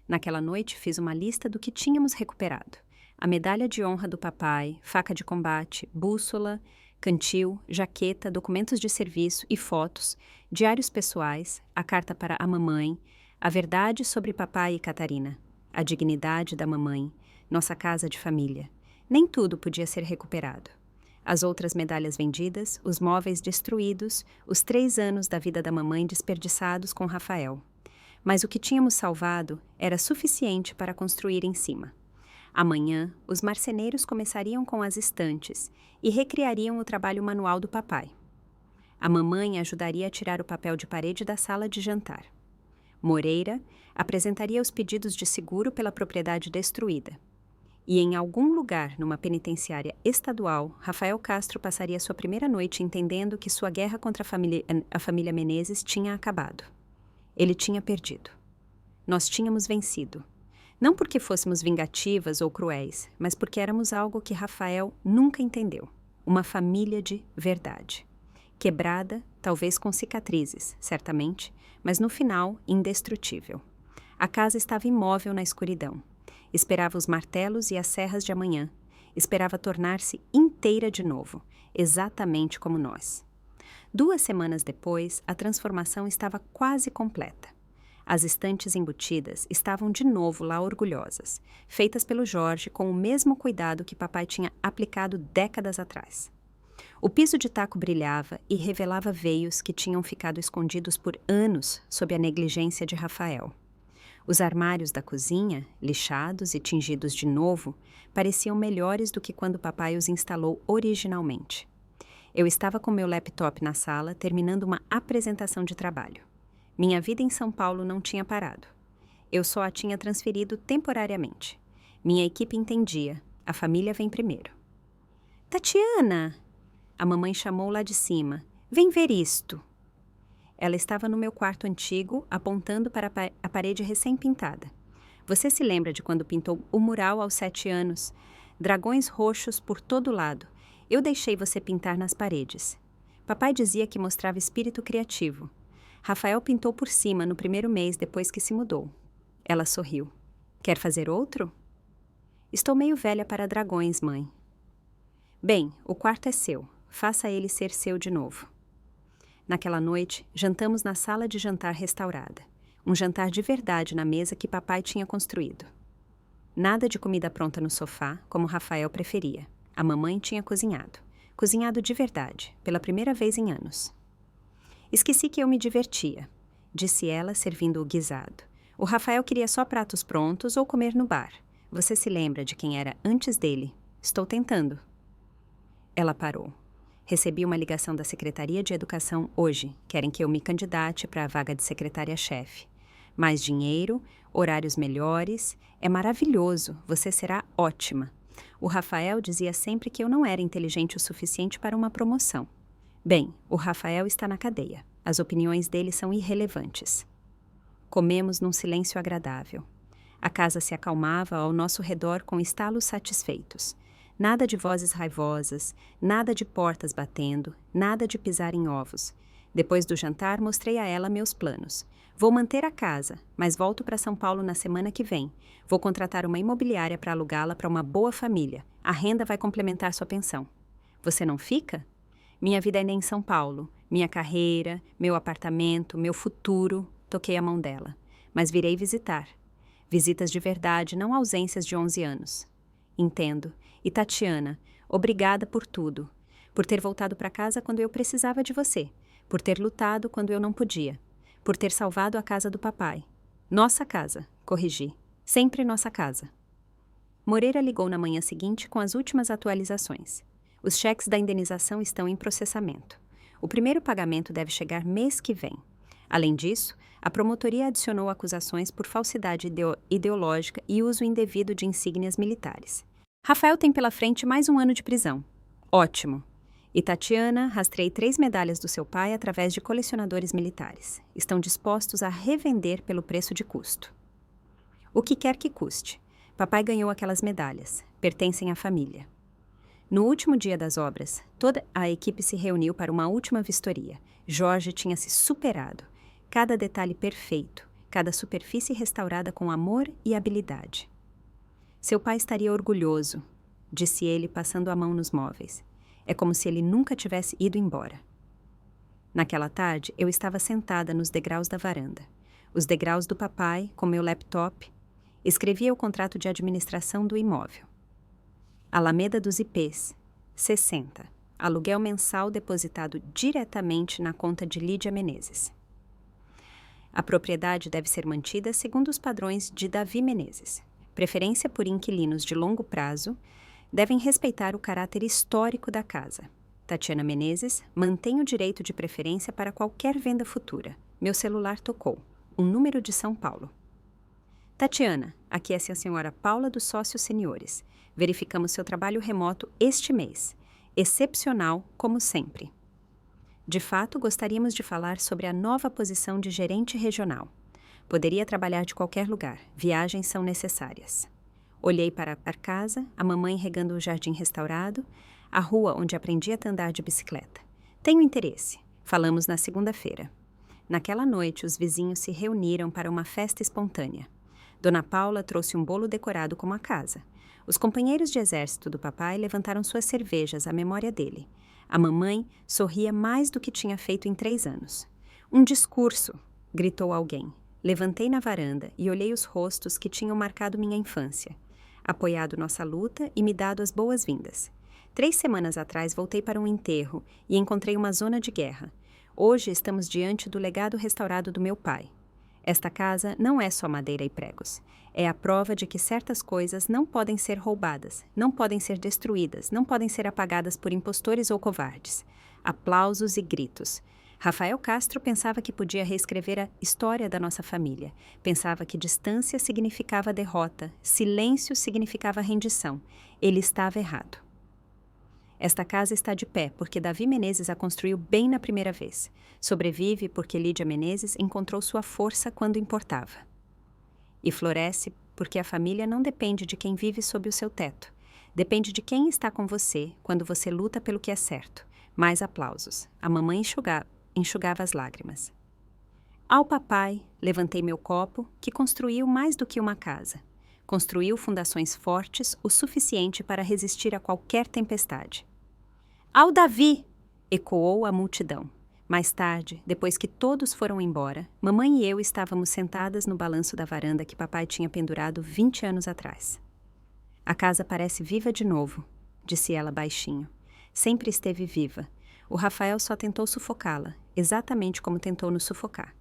Naquela noite fiz uma lista do que tínhamos recuperado. A medalha de honra do papai, faca de combate, bússola, cantil, jaqueta, documentos de serviço e fotos, diários pessoais, a carta para a mamãe, a verdade sobre papai e Catarina, a dignidade da mamãe, nossa casa de família. Nem tudo podia ser recuperado. As outras medalhas vendidas, os móveis destruídos, os 3 anos da vida da mamãe desperdiçados com Rafael. Mas o que tínhamos salvado era suficiente para construir em cima. Amanhã, os marceneiros começariam com as estantes e recriariam o trabalho manual do papai. A mamãe ajudaria a tirar o papel de parede da sala de jantar. Moreira apresentaria os pedidos de seguro pela propriedade destruída. E em algum lugar, numa penitenciária estadual, Rafael Castro passaria sua primeira noite entendendo que sua guerra contra a família Menezes tinha acabado. Ele tinha perdido. Nós tínhamos vencido. Não porque fôssemos vingativas ou cruéis, mas porque éramos algo que Rafael nunca entendeu. Uma família de verdade. Quebrada, talvez com cicatrizes, certamente, mas no final, indestrutível. A casa estava imóvel na escuridão. Esperava os martelos e as serras de amanhã. Esperava tornar-se inteira de novo, exatamente como nós. 2 semanas depois, a transformação estava quase completa. As estantes embutidas estavam de novo lá orgulhosas, feitas pelo Jorge com o mesmo cuidado que papai tinha aplicado décadas atrás. O piso de taco brilhava e revelava veios que tinham ficado escondidos por anos sob a negligência de Rafael. Os armários da cozinha, lixados e tingidos de novo, pareciam melhores do que quando papai os instalou originalmente. Eu estava com meu laptop na sala, terminando uma apresentação de trabalho. Minha vida em São Paulo não tinha parado. Eu só a tinha transferido temporariamente. Minha equipe entendia. A família vem primeiro. Tatiana! A mamãe chamou lá de cima. Vem ver isto. Ela estava no meu quarto antigo, apontando para a parede recém-pintada. Você se lembra de quando pintou o mural aos 7 anos? Dragões roxos por todo lado. Eu deixei você pintar nas paredes. Papai dizia que mostrava espírito criativo. Rafael pintou por cima no primeiro mês depois que se mudou. Ela sorriu. Quer fazer outro? Estou meio velha para dragões, mãe. Bem, o quarto é seu. Faça ele ser seu de novo. Naquela noite, jantamos na sala de jantar restaurada. Um jantar de verdade na mesa que papai tinha construído. Nada de comida pronta no sofá, como Rafael preferia. A mamãe tinha cozinhado. Cozinhado de verdade, pela primeira vez em anos. Esqueci que eu me divertia, disse ela, servindo o guisado. O Rafael queria só pratos prontos ou comer no bar. Você se lembra de quem era antes dele? Estou tentando. Ela parou. Recebi uma ligação da Secretaria de Educação hoje. Querem que eu me candidate para a vaga de secretária-chefe. Mais dinheiro, horários melhores. É maravilhoso. Você será ótima. O Rafael dizia sempre que eu não era inteligente o suficiente para uma promoção. Bem, o Rafael está na cadeia. As opiniões dele são irrelevantes. Comemos num silêncio agradável. A casa se acalmava ao nosso redor com estalos satisfeitos. Nada de vozes raivosas, nada de portas batendo, nada de pisar em ovos. Depois do jantar, mostrei a ela meus planos. Vou manter a casa, mas volto para São Paulo na semana que vem. Vou contratar uma imobiliária para alugá-la para uma boa família. A renda vai complementar sua pensão. Você não fica? Minha vida ainda é em São Paulo. Minha carreira, meu apartamento, meu futuro. Toquei a mão dela. Mas virei visitar. Visitas de verdade, não ausências de 11 anos. Entendo. E Tatiana, obrigada por tudo. Por ter voltado para casa quando eu precisava de você. Por ter lutado quando eu não podia. Por ter salvado a casa do papai. Nossa casa, corrigi. Sempre nossa casa. Moreira ligou na manhã seguinte com as últimas atualizações. Os cheques da indenização estão em processamento. O primeiro pagamento deve chegar mês que vem. Além disso, a promotoria adicionou acusações por falsidade ideológica e uso indevido de insígnias militares. Rafael tem pela frente mais um ano de prisão. Ótimo. E Tatiana, rastreei 3 medalhas do seu pai através de colecionadores militares. Estão dispostos a revender pelo preço de custo. O que quer que custe. Papai ganhou aquelas medalhas. Pertencem à família. No último dia das obras, toda a equipe se reuniu para uma última vistoria. Jorge tinha se superado. Cada detalhe perfeito, cada superfície restaurada com amor e habilidade. Seu pai estaria orgulhoso, disse ele passando a mão nos móveis. É como se ele nunca tivesse ido embora. Naquela tarde, eu estava sentada nos degraus da varanda. Os degraus do papai, com meu laptop. Escrevia o contrato de administração do imóvel. Alameda dos IPs, 60. Aluguel mensal depositado diretamente na conta de Lídia Menezes. A propriedade deve ser mantida segundo os padrões de Davi Menezes. Preferência por inquilinos de longo prazo, devem respeitar o caráter histórico da casa. Tatiana Menezes mantém o direito de preferência para qualquer venda futura. Meu celular tocou. Um número de São Paulo. Tatiana, aquece a senhora Paula dos Sócios Seniores. Verificamos seu trabalho remoto este mês. Excepcional, como sempre. De fato, gostaríamos de falar sobre a nova posição de gerente regional. Poderia trabalhar de qualquer lugar. Viagens são necessárias. Olhei para a casa, a mamãe regando o jardim restaurado, a rua onde aprendi a andar de bicicleta. Tenho interesse. Falamos na segunda-feira. Naquela noite, os vizinhos se reuniram para uma festa espontânea. Dona Paula trouxe um bolo decorado como a casa. Os companheiros de exército do papai levantaram suas cervejas à memória dele. A mamãe sorria mais do que tinha feito em 3 anos. Um discurso, gritou alguém. Levantei na varanda e olhei os rostos que tinham marcado minha infância, apoiado nossa luta e me dado as boas-vindas. 3 semanas atrás voltei para um enterro e encontrei uma zona de guerra. Hoje estamos diante do legado restaurado do meu pai. Esta casa não é só madeira e pregos. É a prova de que certas coisas não podem ser roubadas, não podem ser destruídas, não podem ser apagadas por impostores ou covardes. Aplausos e gritos. Rafael Castro pensava que podia reescrever a história da nossa família. Pensava que distância significava derrota, silêncio significava rendição. Ele estava errado. Esta casa está de pé porque Davi Menezes a construiu bem na primeira vez. Sobrevive porque Lídia Menezes encontrou sua força quando importava. E floresce porque a família não depende de quem vive sob o seu teto. Depende de quem está com você quando você luta pelo que é certo. Mais aplausos. A mamãe enxugava as lágrimas. Ao papai, levantei meu copo, que construiu mais do que uma casa. Construiu fundações fortes o suficiente para resistir a qualquer tempestade. Ao Davi! Ecoou a multidão. Mais tarde, depois que todos foram embora, mamãe e eu estávamos sentadas no balanço da varanda que papai tinha pendurado 20 anos atrás. A casa parece viva de novo, disse ela baixinho. Sempre esteve viva. O Rafael só tentou sufocá-la, exatamente como tentou nos sufocar.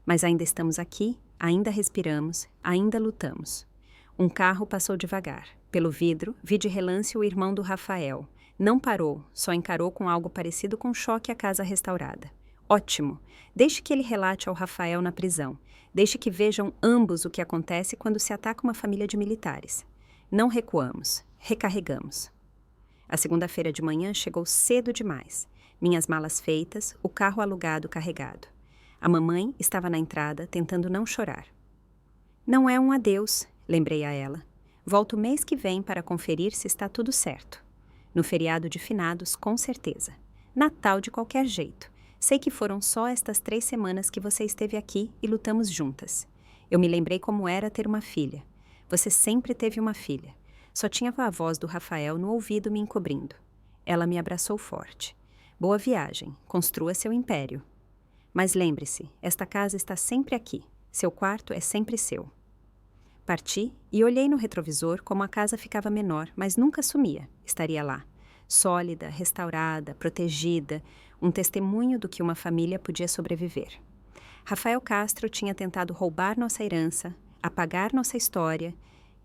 Mas ainda estamos aqui, ainda respiramos, ainda lutamos. Um carro passou devagar. Pelo vidro, vi de relance o irmão do Rafael. Não parou, só encarou com algo parecido com choque a casa restaurada. Ótimo! Deixe que ele relate ao Rafael na prisão. Deixe que vejam ambos o que acontece quando se ataca uma família de militares. Não recuamos. recarregamos. A segunda-feira de manhã chegou cedo demais. Minhas malas feitas, o carro alugado carregado. A mamãe estava na entrada, tentando não chorar. Não é um adeus, lembrei a ela. Volto mês que vem para conferir se está tudo certo. No feriado de finados, com certeza. Natal de qualquer jeito. Sei que foram só estas 3 semanas que você esteve aqui e lutamos juntas. Eu me lembrei como era ter uma filha. Você sempre teve uma filha. Só tinha a voz do Rafael no ouvido me encobrindo. Ela me abraçou forte. Boa viagem, construa seu império. Mas lembre-se, esta casa está sempre aqui. Seu quarto é sempre seu. Parti e olhei no retrovisor como a casa ficava menor, mas nunca sumia. Estaria lá. Sólida, restaurada, protegida, um testemunho do que uma família podia sobreviver. Rafael Castro tinha tentado roubar nossa herança, apagar nossa história,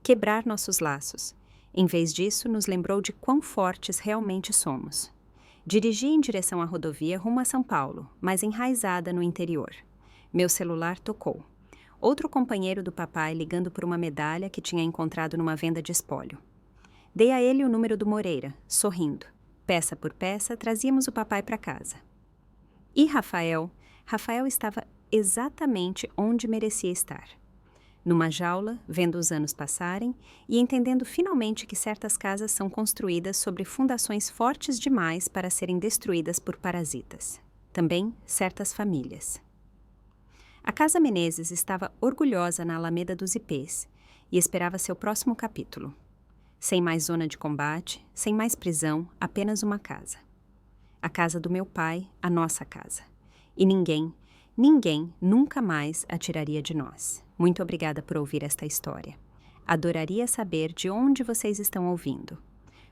quebrar nossos laços. Em vez disso, nos lembrou de quão fortes realmente somos. Dirigi em direção à rodovia rumo a São Paulo, mas enraizada no interior. Meu celular tocou. Outro companheiro do papai ligando por uma medalha que tinha encontrado numa venda de espólio. Dei a ele o número do Moreira, sorrindo. Peça por peça, trazíamos o papai para casa. E Rafael? Rafael estava exatamente onde merecia estar. Numa jaula, vendo os anos passarem e entendendo finalmente que certas casas são construídas sobre fundações fortes demais para serem destruídas por parasitas. Também certas famílias. A Casa Menezes estava orgulhosa na Alameda dos Ipês e esperava seu próximo capítulo. Sem mais zona de combate, sem mais prisão, apenas uma casa. A casa do meu pai, a nossa casa. E ninguém nunca mais a tiraria de nós. Muito obrigada por ouvir esta história. Adoraria saber de onde vocês estão ouvindo.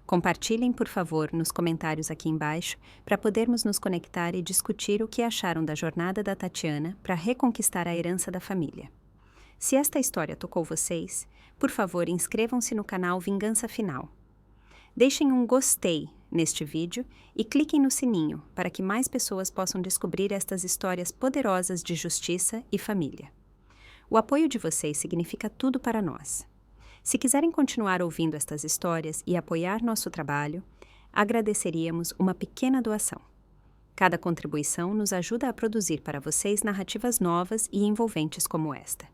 Compartilhem, por favor, nos comentários aqui embaixo para podermos nos conectar e discutir o que acharam da jornada da Tatiana para reconquistar a herança da família. Se esta história tocou vocês, por favor, inscrevam-se no canal Vingança Final. Deixem um gostei neste vídeo e cliquem no sininho para que mais pessoas possam descobrir estas histórias poderosas de justiça e família. O apoio de vocês significa tudo para nós. Se quiserem continuar ouvindo estas histórias e apoiar nosso trabalho, agradeceríamos uma pequena doação. Cada contribuição nos ajuda a produzir para vocês narrativas novas e envolventes como esta.